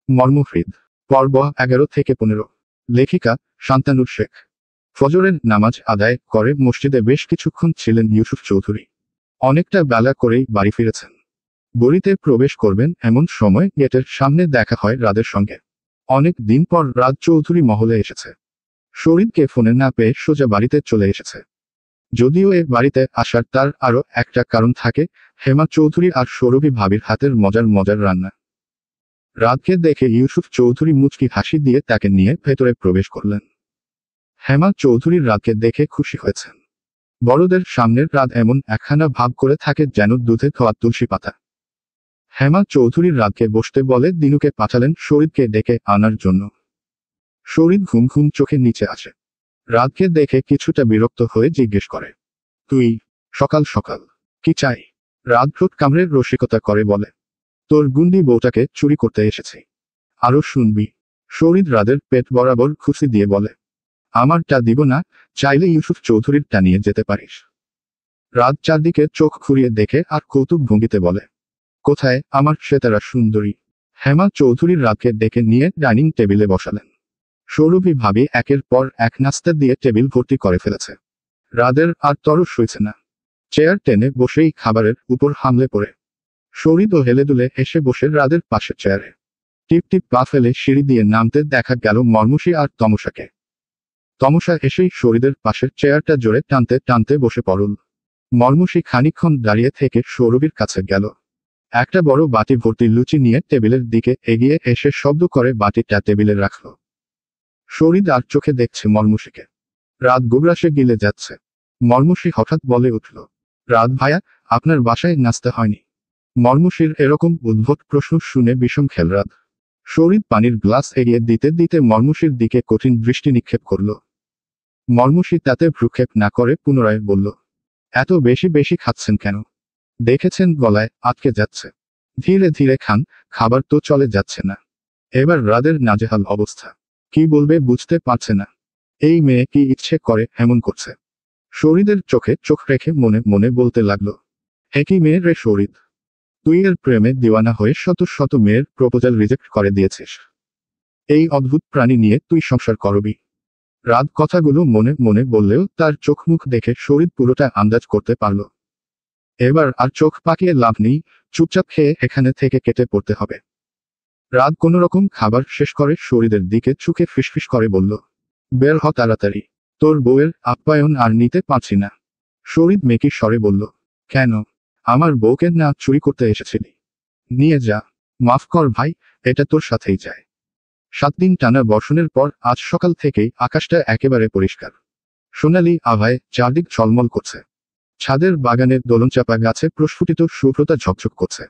মর্মহৃদ। পর্ব 11 থেকে 15। লেখিকা শান্তানুর শেখ। ফজরের নামাজ আদায় করে মসজিদে বেশ কিছুক্ষণ ছিলেন ইউসুফ চৌধুরী। অনেকটা বেলা করেই বাড়ি ফিরেছেন। বড়িতে প্রবেশ করবেন এমন সময় গেটের সামনে দেখা হয় রাদের সঙ্গে। অনেক দিন পর রাদ চৌধুরী মহলে এসেছে। শরীরকে ফোনে না পেয়ে সোজা বাড়িতে চলে এসেছে। যদিও এ বাড়িতে আসার তার আরও একটা কারণ থাকে, হেমা চৌধুরী আর সৌরভী ভাবির হাতের মজার মজার রান্না। রাতকে দেখে ইউসুফ চৌধুরী মুচকি হাসি দিয়ে তাকে নিয়ে ভেতরে প্রবেশ করলেন। হেমা চৌধুরীর রাতকে দেখে খুশি হয়েছেন। বড়দের সামনের রাত এমন একখানা ভাব করে থাকে যেন দুধে ধোয়া তুলসী পাতা। হেমা চৌধুরীর রাতকে বসতে বলে দিনুকে পাঠালেন শরীরকে ডেকে আনার জন্য। শরীর ঘুম ঘুম চোখে নিচে আসে। রাতকে দেখে কিছুটা বিরক্ত হয়ে জিজ্ঞেস করে, তুই সকাল সকাল কি চাই? রাত ঠোঁট কামড়ে রসিকতা করে বলে, তোর গুন্ডি বউটাকে চুরি করতে এসেছি। আরো শুনবি? শরীর রাদের পেট বরাবর খুশি দিয়ে বলে, আমারটা দিব না, চাইলে ইউসুফ চৌধুরীরটা নিয়ে যেতে পারিস। রাত চারদিকে চোখ ঘুরিয়ে দেখে আর কৌতুক ভঙ্গিতে বলে, কোথায় আমার সেতারা সুন্দরী? হেমা চৌধুরীর রাতকে ডেকে নিয়ে ডাইনিং টেবিলে বসালেন। সৌরভী ভাবি একের পর এক নাস্তা দিয়ে টেবিল ভর্তি করে ফেলেছে। রাদের আর তরস সইছে না। চেয়ার টেনে বসেই খাবারের উপর হামলে পড়ে। শরীরও হেলে দুলে এসে বসে রাদের পাশের চেয়ারে। টিপ টিপ পা ফেলে সিঁড়ি দিয়ে নামতে দেখা গেল মর্মুষী আর তমসাকে। তমসা এসেই শরীরের পাশের চেয়ারটা জোরে টানতে টানতে বসে পড়ল। মর্মুষী খানিকক্ষণ দাঁড়িয়ে থেকে সৌরভীর কাছে গেল। একটা বড় বাটি ভর্তি লুচি নিয়ে টেবিলের দিকে এগিয়ে এসে শব্দ করে বাটিটা টেবিলে রাখল। শরীর আর চোখে দেখছে মর্মুষীকে। রাত গোগ্রাসে গিলে যাচ্ছে। মর্মুষী হঠাৎ বলে উঠল, রাত ভাইয়া, আপনার বাসায় নাস্তা হয়নি? মর্মুষীর এরকম উদ্ভট প্রশ্ন শুনে বিষম খেল রাত। শরীর পানির গ্লাস এগিয়ে দিতে দিতে মর্মুষীর দিকে কঠিন দৃষ্টি নিক্ষেপ করল। মর্মুষী তাতে ভ্রুক্ষেপ না করে পুনরায় বলল, এত বেশি বেশি খাচ্ছেন কেন? দেখেছেন গলায় আটকে যাচ্ছে। ধীরে ধীরে খান, খাবার তো চলে যাচ্ছে না। এবার রাদের নাজেহাল অবস্থা। কি বলবে বুঝতে পারছে না। এই মেয়ে কি ইচ্ছে করে এমন করছে? শরীরের চোখে চোখ রেখে মনে মনে বলতে লাগলো, একই মেয়ে রে শরীর, তুই এর প্রেমে দিওয়ানা হয়ে শত শত মেয়ের প্রপোজাল রিজেক্ট করে দিয়েছিস। এই অদ্ভুত প্রাণী নিয়ে তুই সংসার করবি? রাত কথাগুলো মনে মনে বললেও তার চোখ মুখ দেখে শরীর পুরোটা আন্দাজ করতে পারল। এবার আর চোখ পাকিয়ে লাভ নেই, চুপচাপ খেয়ে এখানে থেকে কেটে পড়তে হবে। রাত কোনোরকম খাবার শেষ করে শরীরের দিকে চুকে ফিসফিস করে বলল, বের হ তাড়াতাড়ি, তোর বউয়ের আপ্যায়ন আর নিতে পারছি না। শরীর মেকি স্বরে বলল, কেন? আমার বউকে না চুরি করতে এসেছিলি? নিয়ে যা। মাফ কর ভাই, এটা তোর সাথেই যায়। 7 দিন টানা বর্ষণের পর আজ সকাল থেকেই আকাশটা একেবারে পরিষ্কার। সোনালি আভায় চারদিক ঝলমল করছে। ছাদের বাগানের দোলনচাপা গাছে প্রস্ফুটিত শুভ্রতা ঝকঝক করছে।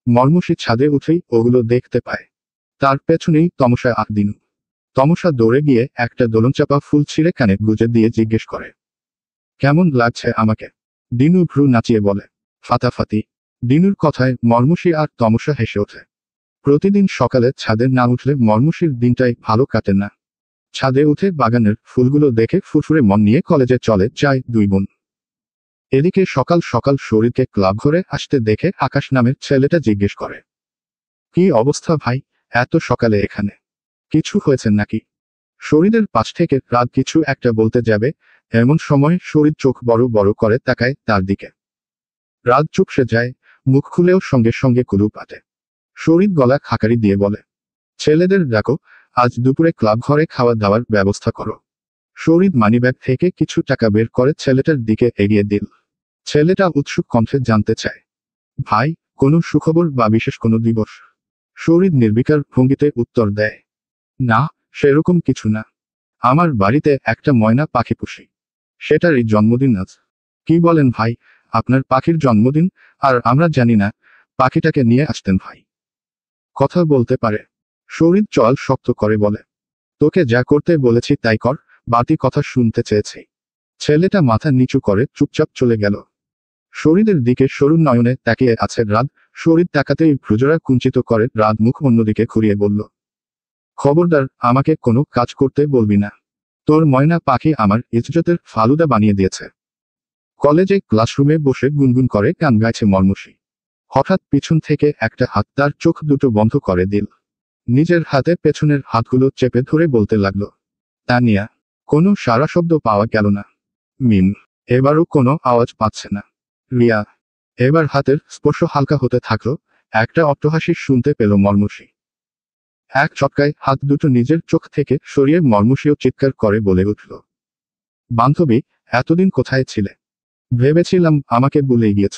মর্মুষী ছাদে উঠেই ওগুলো দেখতে পায়। তার পেছনেই তমসা আর দিনু। তমসা দৌড়ে গিয়ে একটা দোলনচাপা ফুল ছিঁড়ে কানে গুজে দিয়ে জিজ্ঞেস করে, কেমন লাগছে আমাকে? দিনু ভ্রু নাচিয়ে বলে, ফাটাফাটি। দিনুর কথায় মর্মুষী আর তমসা হেসে ওঠে। প্রতিদিন সকালে ছাদে না উঠলে মর্মুষীর দিনটাই ভালো কাটে না। ছাদে উঠে বাগানের ফুলগুলো দেখে ফুরফুরে মন নিয়ে কলেজে চলে যায় দুই বোন। এদিকে সকাল সকাল শরীরকে ক্লাব ঘরে আসতে দেখে আকাশ নামের ছেলেটা জিজ্ঞেস করে, কি অবস্থা ভাই, এত সকালে এখানে? কিছু হয়েছে নাকি? শরীরের পাশ থেকে রাত কিছু একটা বলতে যাবে, এমন সময় শরীর চোখ বড় বড় করে তাকায় তার দিকে। রাত চুপসে যায়, মুখ খুলেও সঙ্গে সঙ্গে কুলু পাটে। শরীর গলা খাকারি দিয়ে বলে, ছেলেদের ডাকো, আজ দুপুরে ক্লাব ঘরে খাওয়া দাওয়ার ব্যবস্থা করো। শরীর মানিব্যাগ থেকে কিছু টাকা বের করে ছেলেটার দিকে এগিয়ে দিল। ছেলেটা উৎসুক কণ্ঠে জানতে চায়, ভাই, কোনো সুখবর বা বিশেষ কোনো দিবস? শরীর নির্বিকার ভঙ্গিতে উত্তর দেয়, না, সেরকম কিছু না। আমার বাড়িতে একটা ময়না পাখি পুষি, সেটারই জন্মদিন আজ। কি বলেন ভাই, আপনার পাখির জন্মদিন? আর আমরা জানি না? পাখিটাকে নিয়ে আসতেন ভাই। কথা বলতে পারে। শরীর চল শক্ত করে বলে, তোকে যা করতে বলেছি তাই কর, বাড়তি কথা শুনতে চেয়েছি। ছেলেটা মাথা নিচু করে চুপচাপ চলে গেল। শরীরের দিকে সরু নয়নে তাকিয়ে আছে রাত। শরীর তাকাতেই ভ্রুজোড়া কুঞ্চিত করে রাত মুখ অন্যদিকে ঘুরিয়ে বলল, খবরদার আমাকে কোনো কাজ করতে বলবি না। তোর ময়না পাখি আমার ইজ্জতের ফালুদা বানিয়ে দিয়েছে। কলেজে ক্লাসরুমে বসে গুনগুন করে গান গাইছে মর্মুষী। হঠাৎ পিছন থেকে একটা হাত তার চোখ দুটো বন্ধ করে দিল। নিজের হাতে পেছনের হাতগুলো চেপে ধরে বলতে লাগলো, তানিয়া। কোনো সারা শব্দ পাওয়া গেল না। মিম। এবারও কোনো আওয়াজ পাচ্ছে না। রিয়া। এবার হাতের স্পর্শ হালকা হতে থাকলো। একটা অট্টহাসি শুনতে পেল মর্মুষী। এক চটকায় হাত দুটো নিজের চোখ থেকে সরিয়ে মর্মুষীও চিৎকার করে বলে উঠল, বান্ধবী, এতদিন কোথায় ছিলে? ভেবেছিলাম আমাকে ভুলে গিয়েছ।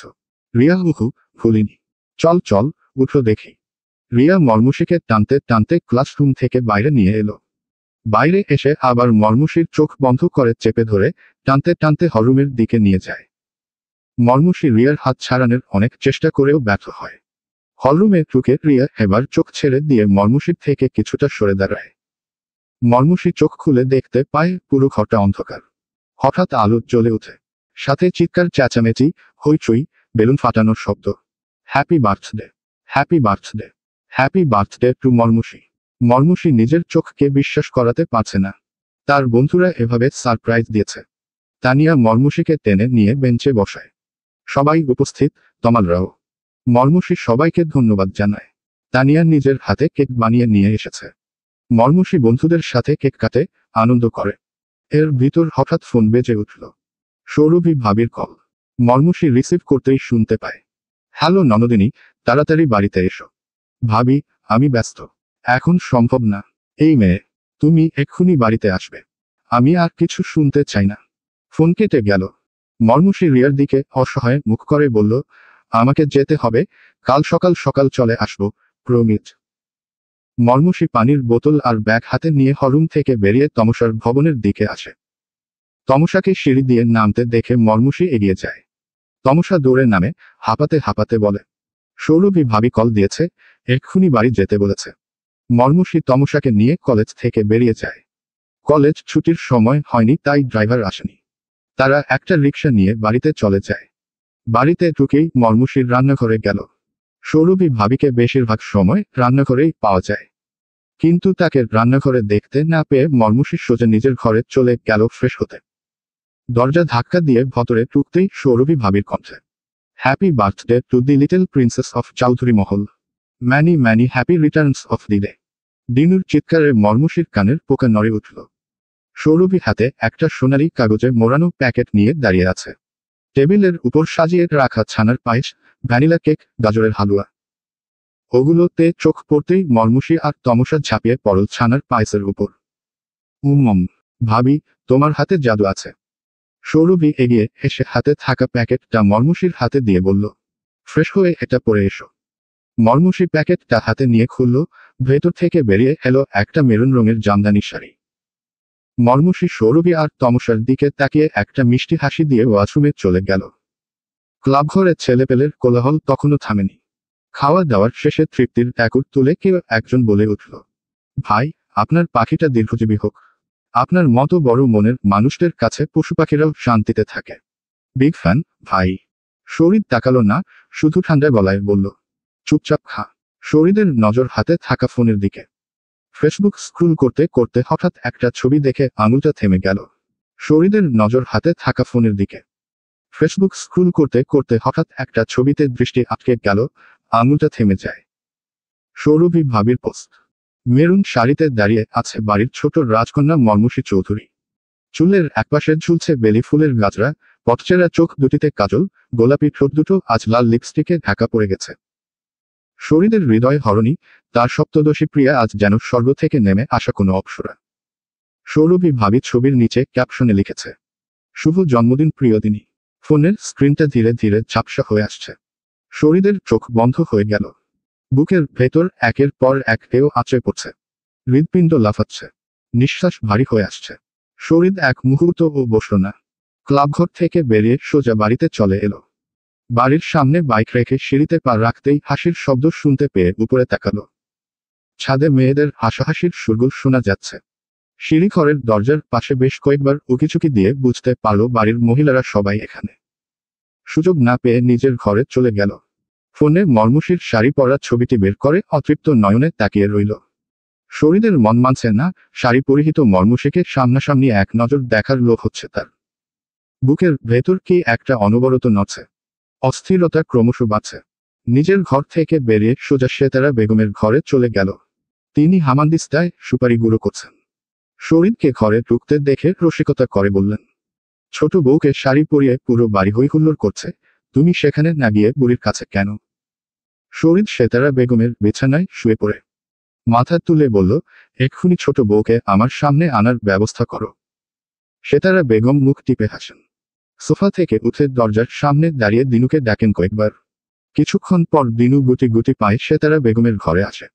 রিয়া হুহু, ভুলিনি। চল চল, উঠো দেখি। রিয়া মর্মুষীকে টানতে টানতে ক্লাসরুম থেকে বাইরে নিয়ে এলো। বাইরে এসে আবার মর্মুষীর চোখ বন্ধ করে চেপে ধরে টানতে টানতে হলরুমের দিকে নিয়ে যায়। মর্মুষী রিয়ার হাত ছাড়ানোর অনেক চেষ্টা করেও ব্যর্থ হয়। হলরুমে ঢুকে রিয়া এবার চোখ ছেড়ে দিয়ে মর্মুষীর থেকে কিছুটা সরে দাঁড়ায়। মর্মুষী চোখ খুলে দেখতে পায় পুরো ঘরটা অন্ধকার। হঠাৎ আলো জ্বলে ওঠে। সাথে চিৎকার, চেঁচামেচি, হইচই, বেলুন ফাটানোর শব্দ। Happy birthday, happy birthday, happy birthday to Marmushi. Marmushi নিজের চোখকে বিশ্বাস করাতে পারছে না। তার বন্ধুরা এভাবে সারপ্রাইজ দিয়েছে। তানিয়া মর্মুষীকে টেনে নিয়ে বেঞ্চে বসায়। সবাই উপস্থিত, তমালরাও। মর্মুষী সবাইকে ধন্যবাদ জানায়। তানিয়া নিজের হাতে কেক বানিয়ে নিয়ে এসেছে। মর্মুষী বন্ধুদের সাথে কেক কাটে, আনন্দ করে। এর ভিতর হঠাৎ ফোন বেজে উঠল। সৌরভী ভাবির কল। মর্মুষী রিসিভ করতেই শুনতে পায়, হ্যালো ননদিনী, তাড়াতাড়ি বাড়িতে এসো। ভাবি, আমি ব্যস্ত। এখন সম্ভব না। এই মেয়ে, তুমি এক্ষুনি বাড়িতে আসবে। আমি আর কিছু শুনতে চাই না। ফোন কেটে গেল। মর্মুষী রিয়ার দিকে অসহায় মুখ করে বলল, আমাকে যেতে হবে, কাল সকাল সকাল চলে আসবো, প্রমিত। মর্মুষী পানির বোতল আর ব্যাগ হাতে নিয়ে হলরুম থেকে বেরিয়ে তমসার ভবনের দিকে আসে। তমসাকে সিঁড়ি দিয়ে নামতে দেখে মর্মুষী এগিয়ে যায়। তমসা দৌড়ে নামে, হাঁপাতে হাঁপাতে বলে, সৌরভী ভাবি কল দিয়েছে, এক্ষুনি বাড়ি যেতে বলেছে। মর্মুষী তমসাকে নিয়ে কলেজ থেকে বেরিয়ে যায়। কলেজ ছুটির সময় হয়নি, তাই ড্রাইভার আসেনি। তারা একটা রিক্সা নিয়ে বাড়িতে চলে যায়। বাড়িতে ঢুকেই মর্মুষীর রান্নাঘরে গেল। সৌরভী ভাবিকে বেশিরভাগ সময় রান্নাঘরেই পাওয়া যায়, কিন্তু তাকে রান্নাঘরে দেখতে না পেয়ে মর্মুষী সোজা নিজের ঘরে চলে গেল ফ্রেশ হতে। দরজা ধাক্কা দিয়ে ভেতরে ঢুকতেই সৌরভী ভাবির কণ্ঠে, happy birthday to the little princess of Chowdhury Mahal. Many many happy returns of the day. দিনুর চিৎকারে মর্মুষীর কানের পোকা নড়ে উঠল। সৌরভী হাতে একটা সোনালি কাগজে মোড়ানো প্যাকেট নিয়ে দাঁড়িয়ে আছে। টেবিলের উপর সাজিয়ে রাখা ছানার পায়েস, ভ্যানিলা কেক, গাজরের হালুয়া। ওগুলোতে চোখ পড়তেই মর্মুষী আর তমসা ঝাঁপিয়ে পড়ল ছানার পায়েসের উপর। ভাবি, তোমার হাতে জাদু আছে। সৌরভী এগিয়ে এসে হাতে থাকা প্যাকেটটা মর্মুষীর হাতে দিয়ে বলল, ফ্রেশ হয়ে এটা পরে এসো। মর্মুষী প্যাকেটটা হাতে নিয়ে খুলল। ভেতর থেকে বেরিয়ে এলো একটা মেরুন রঙের জামদানি শাড়ি। মর্মুষী সৌরভী আর তমসার দিকে তাকিয়ে একটা মিষ্টি হাসি দিয়ে ওয়াশরুমে চলে গেল। ক্লাবঘরে ছেলেপেলের কোলাহল তখনও থামেনি। খাওয়া দাওয়ার শেষে তৃপ্তির ট্যাকুর তুলে কেউ একজন বলে উঠল, ভাই, আপনার পাখিটা দীর্ঘজীবী হোক। আপনার মতো বড় মনের মানুষদের কাছে পশু পাখিরাও শান্তিতে থাকে। বিগ ফ্যান, ভাই। শরীর তাকালো না, শুধু ঠান্ডা গলায় বলল, চুপচাপ খা। শরীরের নজর হাতে থাকা ফোনের দিকে। ফেসবুক স্ক্রল করতে করতে হঠাৎ একটা ছবি দেখে আঙুলটা থেমে গেল। শরীরের নজর হাতে থাকা ফোনের দিকে। ফেসবুক স্ক্রল করতে করতে হঠাৎ একটা ছবিতে দৃষ্টি আটকে গেল, আঙুলটা থেমে যায়। সৌরভী ভাবির পোস্ট। মেরুন শাড়িতে দাঁড়িয়ে আছে বাড়ির ছোট রাজকন্যা মর্মুষী চৌধুরী। চুলের একপাশে ঝুলছে বেলি ফুলের গাজরা, পথচেরা চোখ দুটিতে কাজল, গোলাপি ঠোঁট দুটো আজ লাল লিপস্টিকে ঢাকা পড়ে গেছে। শরীরের হৃদয় হরণী, তার সপ্তদশী প্রিয়া আজ যেন স্বর্গ থেকে নেমে আসা কোনো অপ্সরা। সৌরভী ভাবি ছবির নিচে ক্যাপশনে লিখেছে, শুভ জন্মদিন প্রিয়দিনী। ফোনের স্ক্রিনটা ধীরে ধীরে ঝাপসা হয়ে আসছে। শরীরের চোখ বন্ধ হয়ে গেল। বুকের ভেতর একের পর এক ঢেউ আঁচড়ে পড়ছে। হৃৎপিণ্ড লাফাচ্ছে। নিঃশ্বাস ভারী হয়ে আসছে। শরীর এক মুহূর্তও বসল না। ক্লাবঘর থেকে বেরিয়ে সোজা বাড়িতে চলে এলো। বাড়ির সামনে বাইক রেখে সিঁড়িতে পা রাখতেই হাসির শব্দ শুনতে পেয়ে উপরে তাকালো। ছাদে মেয়েদের হাসাহাসির সুরগুল শোনা যাচ্ছে। সিঁড়িঘরের দরজার পাশে বেশ কয়েকবার উকিঝুঁকি দিয়ে বুঝতে পারল বাড়ির মহিলারা সবাই এখানে। সুযোগ না পেয়ে নিজের ঘরে চলে গেল। ফোনে মর্মুষীর শাড়ি পরা ছবিটি বের করে অতৃপ্ত নয়নে তাকিয়ে রইল। শরীরের মন মানছে না, শাড়ি পরিহিত মর্মুষীকে সামনাসামনি এক নজর দেখার লোভ হচ্ছে তার। বুকের ভেতর কি একটা অনবরত নড়ছে। অস্থিরতা ক্রমশ বাড়ছে। নিজের ঘর থেকে বেরিয়ে সোজা সেতারা বেগমের ঘরে চলে গেল। তিনি হামানদিস্তায় সুপারি গুঁড়ো করছেন। শরীরকে ঘরে ঢুকতে দেখে রসিকতা করে বললেন, ছোট বউকে শাড়ি পরিয়ে পুরো বাড়ি হইহুল্লোড় করছে, তুমি সেখানে না গিয়ে বুড়ির কাছে কেন? শরীর সেতারা বেগমের বিছানায় শুয়ে পড়ে মাথা তুলে বলল, এক্ষুনি ছোট বউকে আমার সামনে আনার ব্যবস্থা করো। সেতারা বেগম মুখ টিপে হাসেন। সোফা থেকে উঠে দরজার সামনে দাঁড়িয়ে দিনুকে ডাকেন কয়েকবার। কিছুক্ষণ পর দিনু গুটি গুটি পায়ে সেতারা বেগমের ঘরে আসে।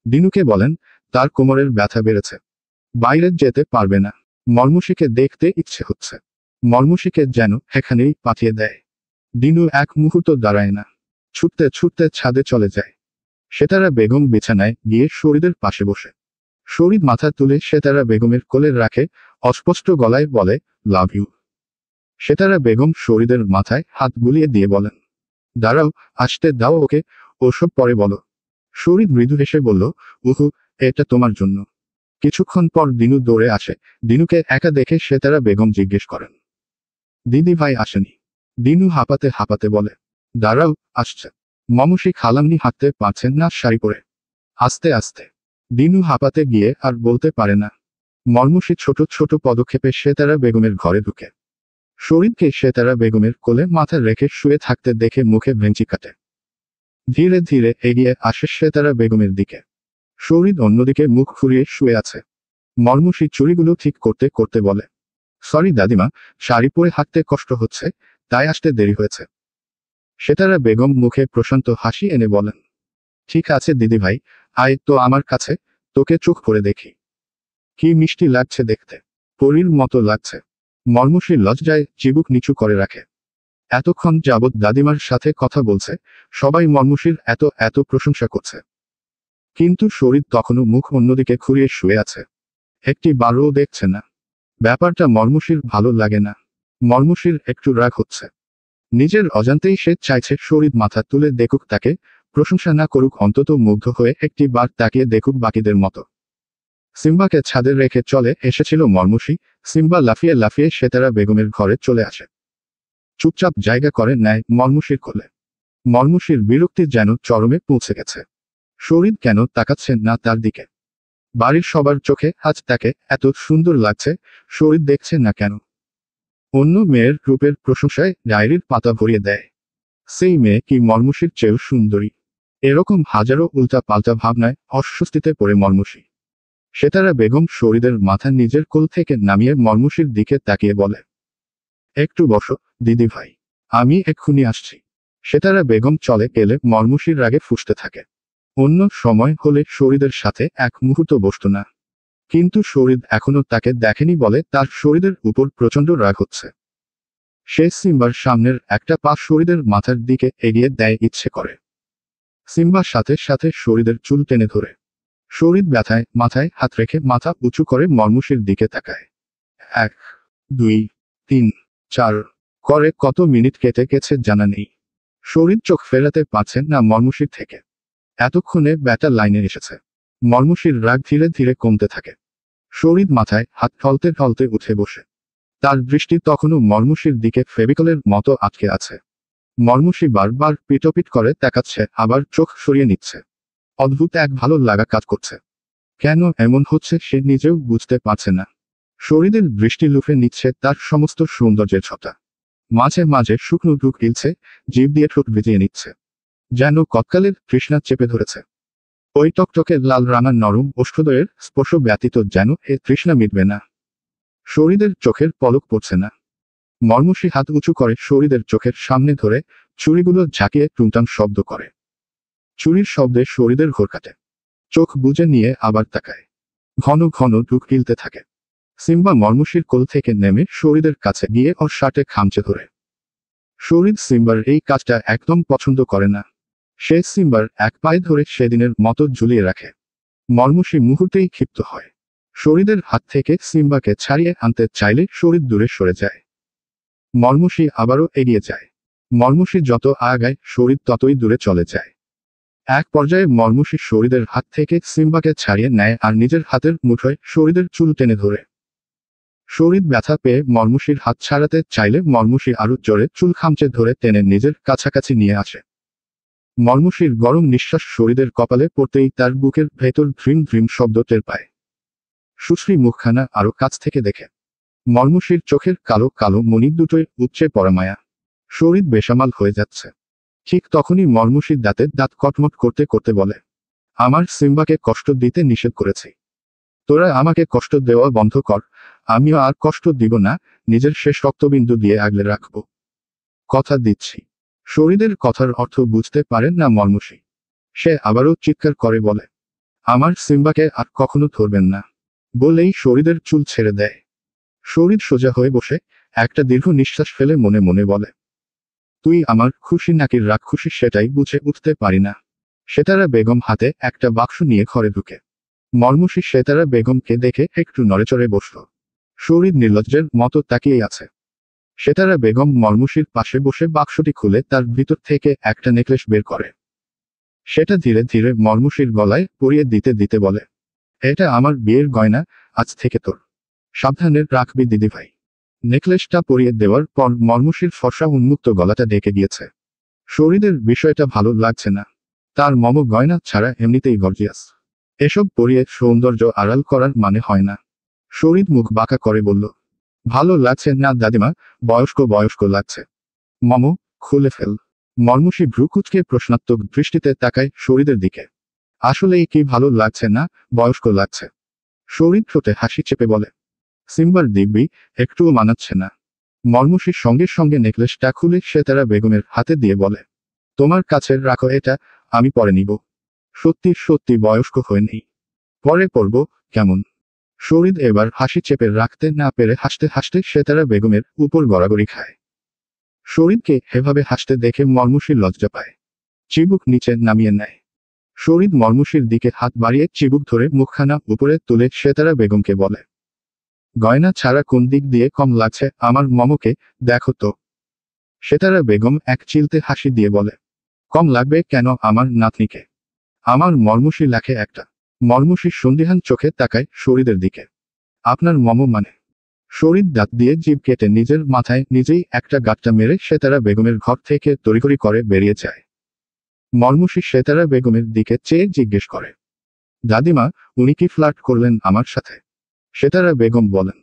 দিনুকে বলেন, তার কোমরের ব্যথা বেড়েছে, বাইরে যেতে পারবে না, মর্মুষীকে দেখতে ইচ্ছে হচ্ছে। মর্মুষীকে যেন এখানেই পাঠিয়ে দেয়। দিনু এক মুহূর্ত দাঁড়ায় না, ছুটতে ছুটতে ছাদে চলে যায়। সেতারা বেগম বিছানায় গিয়ে শরীরের পাশে বসে। শরীর মাথা তুলে সেতারা বেগমের কোলে রাখে, অস্পষ্ট গলায় বলে, লাভ ইউ। সেতারা বেগম শরীরের মাথায় হাত বুলিয়ে দিয়ে বলেন, দাঁড়াও, আসতে দাও ওকে, ওসব পরে বলো। শরীর মৃদু হেসে বলল, উহু, এটা তোমার জন্য। কিছুক্ষণ পর দিনু দৌড়ে আসে। দিনুকে একা দেখে সেতারা বেগম জিজ্ঞেস করেন, দিদি ভাই আসেনি? দিনু হাঁপাতে হাঁপাতে বলে, দাঁড়াও, আসছে। মমসী খালামনি হাঁটতে পারছেন না শাড়ি পরে। আস্তে আস্তে। দিনু হাঁপাতে গিয়ে আর বলতে পারে না। মর্মসী ছোট ছোট পদক্ষেপে সেতারা বেগমের ঘরে ঢুকে। শরীরকে সেতারা বেগমের কোলে মাথা রেখে শুয়ে থাকতে দেখে মুখে ভেঙচি কাটে। ধীরে ধীরে এগিয়ে আসে সেতারা বেগমের দিকে। শরীর অন্যদিকে মুখ ঘুরিয়ে শুয়ে আছে। মর্মসী চুড়িগুলো ঠিক করতে করতে বলে, সরি দাদিমা, শাড়ি পরে হাঁটতে কষ্ট হচ্ছে, তাই আসতে দেরি হয়েছে। সেতারা বেগম মুখে প্রশান্ত হাসি এনে বলেন, ঠিক আছে দিদি ভাই, আয় তো আমার কাছে, তোকে চোখ করে দেখি। কি মিষ্টি লাগছে দেখতে, পরীর মতো লাগছে। মর্মসী লজ্জায় চিবুক নিচু করে রাখে। এতক্ষণ যাবৎ দাদিমার সাথে কথা বলছে, সবাই মর্মসীর এত এত প্রশংসা করছে, কিন্তু শরীর তখনও মুখ অন্যদিকে ঘুরিয়ে শুয়ে আছে। একটি বারও দেখছে না। ব্যাপারটা মর্মসীর ভালো লাগে না। মর্মসীর একটু রাগ হচ্ছে। নিজের অজান্তেই সে চাইছে শরীর মাথা তুলে দেখুক তাকে, প্রশংসা না করুক, অন্তত মুগ্ধ হয়ে একটি বার তাকিয়ে দেখুক বাকিদের মতো। সিম্বাকে ছাদে রেখে চলে এসেছিল মর্মসী। সিম্বা লাফিয়ে লাফিয়ে সেতারা বেগমের ঘরে চলে আসে। চুপচাপ জায়গা করে নেয় মর্মসীর কোলে। মর্মসীর বিরক্তি যেন চরমে পৌঁছে গেছে। শরীর কেন তাকাচ্ছে না তার দিকে? বাড়ির সবার চোখে আজ তাকে এত সুন্দর লাগছে, শরীর দেখছে না কেন? অন্য মেয়ের রূপের প্রশংসায় ডায়েরির পাতা ভরিয়ে দেয়। সেই মেয়ে কি মর্মসীর চেয়েও সুন্দরী? এরকম হাজারো উল্টা পাল্টা ভাবনায় অস্বস্তিতে পড়ে মর্মসী। সেতারা বেগম শরীরের মাথা নিজের কোল থেকে নামিয়ে মর্মসীর দিকে তাকিয়ে বলে, একটু বসো দিদি ভাই, আমি এক্ষুনি আসছি। সেতারা বেগম চলে গেলে মর্মসীর রাগে ফুঁসতে থাকে। অন্য সময় হলে শরীরের সাথে এক মুহূর্ত বসত না, কিন্তু শরীর এখনো তাকে দেখেনি বলে তার শরীরের উপর প্রচণ্ড রাগ হচ্ছে। সে সিম্বার সামনের একটা পা শরীরের মাথার দিকে এগিয়ে দেয় ইচ্ছে করে। সিম্বার সাথে সাথে শরীরের চুল টেনে ধরে। শরীর ব্যথায় মাথায় হাত রেখে মাথা উঁচু করে মর্মসীর দিকে তাকায়। 1, 2, 3, 4 করে কত মিনিট কেটে গেছে জানা নেই। শরীর চোখ ফেরাতে পারছেন না মর্মসীর থেকে। এতক্ষণে ব্যাটা লাইনে এসেছে। মর্মসীর রাগ ধীরে ধীরে কমতে থাকে। শরীর মাথায় হাত ঠলতে ঠলতে উঠে বসে। তার দৃষ্টি তখনও মর্মসীর দিকে ফেভিকলের মতো আটকে আছে। মর্মসী বারবার পিটপিট করে তাকাচ্ছে, আবার চোখ সরিয়ে নিচ্ছে। অদ্ভুত এক ভালো লাগা কাজ করছে। কেন এমন হচ্ছে সে নিজেও বুঝতে পারছে না। শরীরের দৃষ্টি লুফে নিচ্ছে তার সমস্ত সৌন্দর্যের ছটা। মাঝে মাঝে শুকনো ঢুক গিলছে, জিভ দিয়ে ঠোঁট ভিজিয়ে নিচ্ছে, যেন কতকালের তৃষ্ণা চেপে ধরেছে। ওই টকটকে লাল রাঙা নরম ওষ্ঠদ্বয়ের স্পর্শ ব্যতীত যেন এ তৃষ্ণা মিটবে না। শরীরের চোখের পলক পড়ছে না। মর্মসী হাত উঁচু করে শরীরের চোখের সামনে ধরে চুড়িগুলো ঝাঁকিয়ে টুংটাং শব্দ করে। চুরির শব্দে শরীরের ঘোর কাটে। চোখ বুজে নিয়ে আবার তাকায়। ঘন ঘন ঢুক গিলতে থাকে। সিম্বা মর্মসীর কোল থেকে নেমে শরীরের কাছে গিয়ে ওর শার্টে খামচে ধরে। শরীর সিম্বার এই কাজটা একদম পছন্দ করে না। সে সিম্বার এক পায়ে ধরে সেদিনের মতো ঝুলিয়ে রাখে। মর্মসী মুহূর্তেই ক্ষিপ্ত হয়। শরীরের হাত থেকে সিম্বাকে ছাড়িয়ে আনতে চাইলে শরীর দূরে সরে যায়। মর্মসী আবারও এগিয়ে যায়। মর্মসী যত আগায় শরীর ততই দূরে চলে যায়। এক পর্যায়ে মর্মসী শরীরের হাত থেকে সিম্বাকে ছাড়িয়ে নেয় আর নিজের হাতের মুঠোয় শরীরের চুল টেনে ধরে। শরীর ব্যথা পেয়ে মর্মসীর হাত ছাড়াতে চাইলে মর্মসী আরো জোরে চুল খামচে ধরে টেনে নিজের কাছাকাছি নিয়ে আসে। মর্মুষীর গরম নিঃশ্বাস শরীরের কপালে পড়তেই তার বুকের ভেতর ধ্রিম ধ্রিম শব্দ টের পায়। সুশ্রী মুখখানা আরো কাছ থেকে দেখে। মর্মুষীর চোখের কালো কালো মণি দুটোই উপচে পড়া মায়া। শরীর বেসামাল হয়ে যাচ্ছে। ঠিক তখনই মর্মুষীর দাঁতের দাঁত কটমট করতে করতে বলে, আমার সিম্বাকে কষ্ট দিতে নিষেধ করেছি। তোরা আমাকে কষ্ট দেওয়া বন্ধ কর, আমিও আর কষ্ট দিব না, নিজের শেষ রক্তবিন্দু দিয়ে আগলে রাখব। কথা দিচ্ছি। শরীরের কথার অর্থ বুঝতে পারেন না মর্মুষী। সে আবারও চিৎকার করে বলে, আমার সিম্বাকে আর কখনো ধরবেন না। বলেই শরীরের চুল ছেড়ে দেয়। শরীর সোজা হয়ে বসে একটা দীর্ঘ নিঃশ্বাস ফেলে মনে মনে বলে, তুই আমার খুশি নাকি রাগ খুশি সেটাই বুঝে উঠতে পারি না। সেতারা বেগম হাতে একটা বাক্স নিয়ে ঘরে ঢুকে। মর্মুষী সেতারা বেগমকে দেখে একটু নড়েচড়ে বসল। শরীর নির্লজ্জের মতো তাকিয়েই আছে। সেতারা বেগম মর্মুষীর পাশে বসে বাক্সটি খুলে তার ভিতর থেকে একটা নেকলেস বের করে। সেটা ধীরে ধীরে মর্মুষীর গলায় পরিয়ে দিতে দিতে বলে, এটা আমার বিয়ের গয়না, আজ থেকে তোর। সাবধানে রাখবি দিদিভাই। নেকলেসটা পরিয়ে দেওয়ার পর মর্মুষীর ফর্সা উন্মুক্ত গলাটা ডেকে গিয়েছে। শরীরের বিষয়টা ভালো লাগছে না। তার মম গয়না ছাড়া এমনিতেই গর্জিয়াস। এসব পরিয়ে সৌন্দর্য আড়াল করার মানে হয় না। শরীর মুখ বাঁকা করে বলল, ভালো লাগছে না দাদিমা, বয়স্ক বয়স্ক লাগছে। মম, খুলে ফেল। মর্মুষী ভ্রুকুচকে প্রশ্নাত্মক দৃষ্টিতে তাকায় শরীরের দিকে। আসলেই কি ভালো লাগছে না, বয়স্ক লাগছে? শরীর ঠোঁটে হাসি চেপে বলে, সিম্বার দিব্যি, একটুও মানাচ্ছে না। মর্মুষীর সঙ্গে সঙ্গে নেকলেসটা খুলে সেতারা বেগমের হাতে দিয়ে বলে, তোমার কাছে রাখো এটা, আমি পরে নিব। সত্যি সত্যি বয়স্ক হয়ে নেই। পরে পরব, কেমন? শরীর এবার হাসি চেপে রাখতে না পেরে হাসতে হাসতে সেতারা বেগমের উপর গড়াগড়ি খায়। শরীরকে এভাবে হাসতে দেখে মর্মুষী লজ্জা পায়। চিবুক নিচে নামিয়ে নেয়। শরীর মর্মুষীর দিকে হাত বাড়িয়ে চিবুক ধরে মুখখানা উপরে তুলে সেতারা বেগমকে বলে, গয়না ছাড়া কোন দিক দিয়ে কম লাগছে আমার মমকে, দেখো তো। সেতারা বেগম এক চিলতে হাসি দিয়ে বলে, কম লাগবে কেন আমার নাতনিকে? আমার মর্মুষী লাখে একটা। মর্মুষী সন্দিহান চোখে তাকায় শরীরের দিকে। আপনার মম মানে? শরীর দাঁত দিয়ে জিভ কেটে নিজের মাথায় নিজেই একটা গাঁটটা মেরে সেতারা বেগমের ঘর থেকে তড়িঘড়ি করে বেরিয়ে যায়। মর্মুষী সেতারা বেগমের দিকে চেয়ে জিজ্ঞেস করে, দাদিমা, উনি কি ফ্লার্ট করলেন আমার সাথে? সেতারা বেগম বলেন,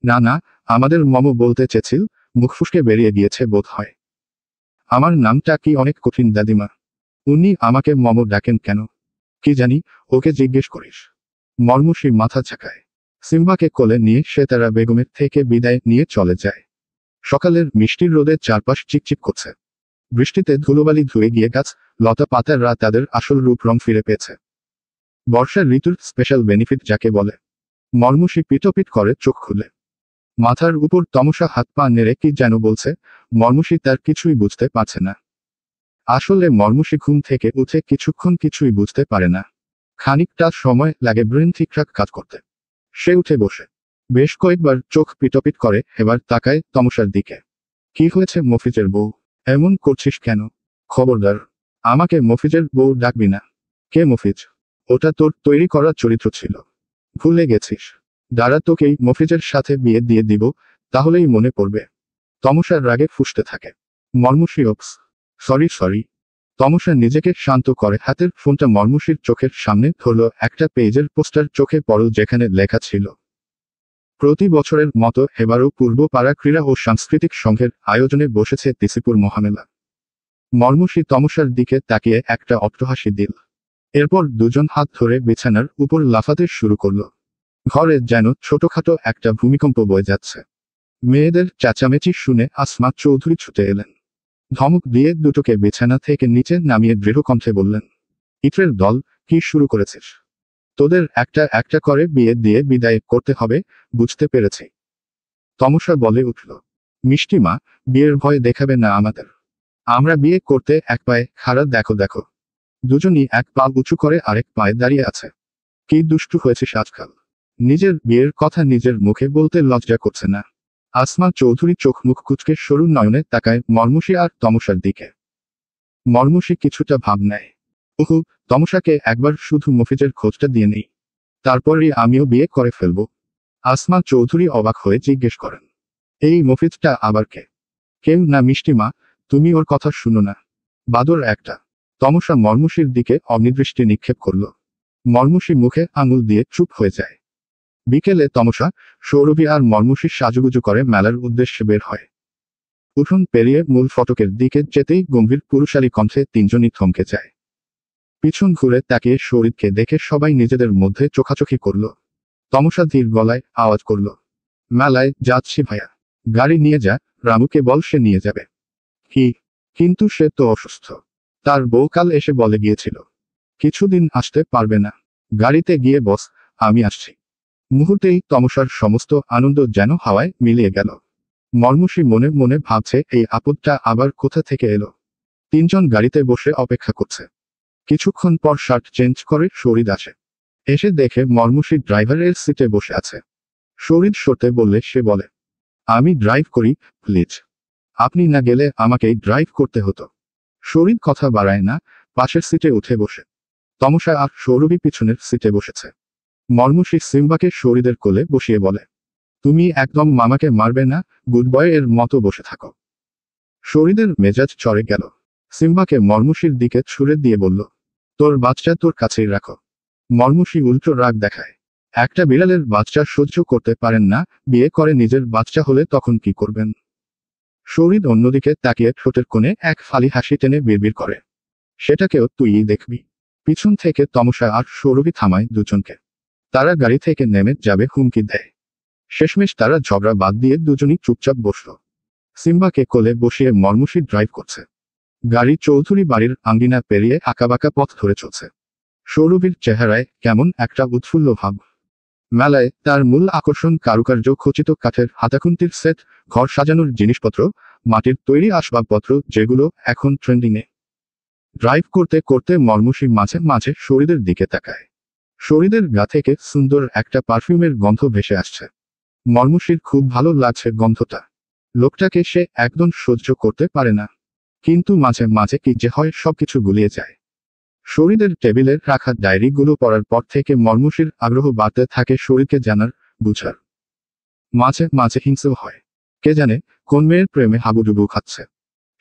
না না, আমাদের মম বলতে চেয়েছিল, মুখ ফুসকে বেরিয়ে গিয়েছে বোধ হয়। আমার নামটা কি অনেক কঠিন দাদিমা? উনি আমাকে মম ডাকেন কেন? কি জানি, ওকে জিজ্ঞেস করিস। মর্মুষী মাথা ঝাঁকায়। সিম্বাকে কোলে নিয়ে সেতারা বেগমের থেকে বিদায় নিয়ে চলে যায়। সকালের মিষ্টির রোদে চারপাশ চিকচিক করছে। বৃষ্টিতে ধুলোবালি ধুয়ে গিয়ে গাছ, লতা পাতারা তাদের আসল রূপ রং ফিরে পেয়েছে। বর্ষা ঋতুর স্পেশাল বেনিফিট যাকে বলে। মর্মুষী পিটপিট করে চোখ খুলে। মাথার উপর তমসা হাত পা নেড়ে কি যেন বলছে, মর্মুষী তার কিছুই বুঝতে পারছে না। আসলে মর্মুষী ঘুম থেকে উঠে কিছুক্ষণ কিছুই বুঝতে পারে না। খানিকটা সময় লাগে ব্রেন ঠিকঠাক কাজ করতে। সে উঠে বসে বেশ কয়েকবার চোখ পিটপিট করে, এবার তাকায় তমসার দিকে। কি হয়েছে মফিজের বউ? এমন করছিস কেন? খবরদার, আমাকে মফিজের বউ ডাকবি না। কে মফিজ? ওটা তোর তৈরি করা চরিত্র ছিল। ভুলে গেছিস? দাঁড়া, তোকেই মফিজের সাথে বিয়ে দিয়ে দিব, তাহলেই মনে পড়বে। তমসার রাগে ফুঁসতে থাকে। মর্মুষী ওপস, সরি সরি। তমসা নিজেকে শান্ত করে হাতের ফোনটা মর্মুষীর চোখের সামনে ধরল। একটা পেজের পোস্টার চোখে পড়ল যেখানে লেখা ছিল, প্রতি বছরের মতো এবারও পূর্ব পাড়া ক্রীড়া ও সাংস্কৃতিক সংঘের আয়োজনে বসেছে তিসিপুর মহামেলা। মর্মুষী তমসার দিকে তাকিয়ে একটা অট্টহাসি দিল। এরপর দুজন হাত ধরে বিছানার উপর লাফাতে শুরু করল। ঘরে যেন ছোটখাটো একটা ভূমিকম্প বয়ে যাচ্ছে। মেয়েদের চেঁচামেচি শুনে আসমা চৌধুরী ছুটে এলেন। ধমক দিয়ে দুটোকে বিছানা থেকে নিচে নামিয়ে দৃঢ় কণ্ঠে বললেন, ইটরের দল, কি শুরু করেছিস? তোদের একটা একটা করে বিয়ে দিয়ে বিদায় করতে হবে, বুঝতে পেরেছি। তমসা বলে উঠল, মিষ্টি মা, বিয়ের ভয় দেখাবে না আমাদের। আমরা বিয়ে করতে এক পায়ে খাড়া, দেখো দেখো। দুজনই এক পা উঁচু করে আরেক পায়ে দাঁড়িয়ে আছে। কি দুষ্টু হয়েছিস আজকাল। নিজের বিয়ের কথা নিজের মুখে বলতে লজ্জা করছে না? আসমা চৌধুরী চোখ মুখ কুচকে সরু নয়নে তাকায় মর্মুষী আর তমসার দিকে। মর্মুষী কিছুটা ভাব নেয়। উহু, তমসাকে একবার শুধু মফিজের খোঁজটা দিয়ে নেই, তারপরই আমিও বিয়ে করে ফেলব। আসমা চৌধুরী অবাক হয়ে জিজ্ঞেস করেন, এই মফিজটা আবার কে? কেউ না মিষ্টি মা, তুমি ওর কথা শুনো না। বাদর একটা। তমসা মর্মুষীর দিকে অগ্নিদৃষ্টি নিক্ষেপ করল। মর্মুষী মুখে আঙুল দিয়ে চুপ হয়ে যায়। বিকেলে তমসা, সৌরভী আর মর্মুষী সাজুগুজু করে মেলার উদ্দেশ্যে বের হয়। উঠোন পেরিয়ে মূল ফটকের দিকে যেতেই গম্ভীর পুরুষালী কণ্ঠে তিনজনই থমকে যায়। পিছন ঘুরে তাকিয়ে শরীরকে দেখে সবাই নিজেদের মধ্যে চোখাচোখি করল। তমসা ধীর গলায় আওয়াজ করল, মেলায় যাচ্ছি ভাইয়া, গাড়ি নিয়ে যা, রামুকে বল সে নিয়ে যাবে। কি? কিন্তু সে তো অসুস্থ। তার বউ কাল এসে বলে গিয়েছিল কিছুদিন আসতে পারবে না। গাড়িতে গিয়ে বস, আমি আসছি। মুহূর্তেই তমসার সমস্ত আনন্দ যেন হাওয়ায় মিলিয়ে গেল। মর্মুষী মনে মনে ভাবছে এই আপদটা আবার কোথা থেকে এলো। তিনজন গাড়িতে বসে অপেক্ষা করছে। কিছুক্ষণ পর শার্ট চেঞ্জ করে শরীর আসে। এসে দেখে মর্মুষী ড্রাইভারের সিটে বসে আছে। শরীর সরতে বললে সে বলে, আমি ড্রাইভ করি, প্লিজ। আপনি না গেলে আমাকেই ড্রাইভ করতে হতো। শরীর কথা বাড়ায় না, পাশের সিটে উঠে বসে। তমসা আর সৌরভী পিছনের সিটে বসেছে। মর্মুষী সিম্বাকে শরীরের কোলে বসিয়ে বলে, তুমি একদম মামাকে মারবে না, গুড বয় এর মতো বসে থাকো। শরীরের মেজাজ চড়ে গেল। সিম্বাকে মর্মুষীর দিকে ছুড়ে দিয়ে বলল, তোর বাচ্চা তোর কাছেই রাখো। মর্মুষী উল্টো রাগ দেখায়, একটা বিড়ালের বাচ্চা সহ্য করতে পারেন না, বিয়ে করে নিজের বাচ্চা হলে তখন কি করবেন? শরীর অন্যদিকে তাকিয়ে ঠোঁটের কোণে এক ফালি হাসি টেনে বিড়বিড় করে, সেটাকেও তুই দেখবি। পিছন থেকে তমসা আর সৌরভী থামায় দুজনকে। তারা গাড়ি থেকে নেমে যাবে হুমকি দেয়। শেষমেশ তারা ঝগড়া বাদ দিয়ে দুজনই চুপচাপ বসল। সিম্বাকে কোলে বসিয়ে মর্মুষী ড্রাইভ করছে। গাড়ি চৌধুরী বাড়ির আঙ্গিনা পেরিয়ে আঁকাবাঁকা পথ ধরে চলছে। সৌরভীর চেহারায় কেমন একটা উৎফুল্ল ভাব। মেলায় তার মূল আকর্ষণ কারুকার্য খচিত কাঠের হাতাখুন্তির সেট, ঘর সাজানোর জিনিসপত্র, মাটির তৈরি আসবাবপত্র, যেগুলো এখন ট্রেন্ডিংয়ে। ড্রাইভ করতে করতে মর্মুষী মাঝে মাঝে শরীরের দিকে তাকায়। শরীরের গা থেকে সুন্দর একটা পারফিউমের গন্ধ ভেসে আসছে। মর্মুষীর খুব ভালো লাগছে গন্ধটা। লোকটাকে সে একদম সহ্য করতে পারে না। কিন্তু মাঝে মাঝে কি যে হয়, সবকিছু গুলিয়ে যায়। শরীরের টেবিলে রাখা ডায়েরিগুলো পড়ার পর থেকে মর্মুষীর আগ্রহ বাড়তে থাকে শরীরকে জানার, বুঝার। মাঝে মাঝে হিংসেও হয়। কে জানে কোন মেয়ের প্রেমে হাবুডুবু খাচ্ছে।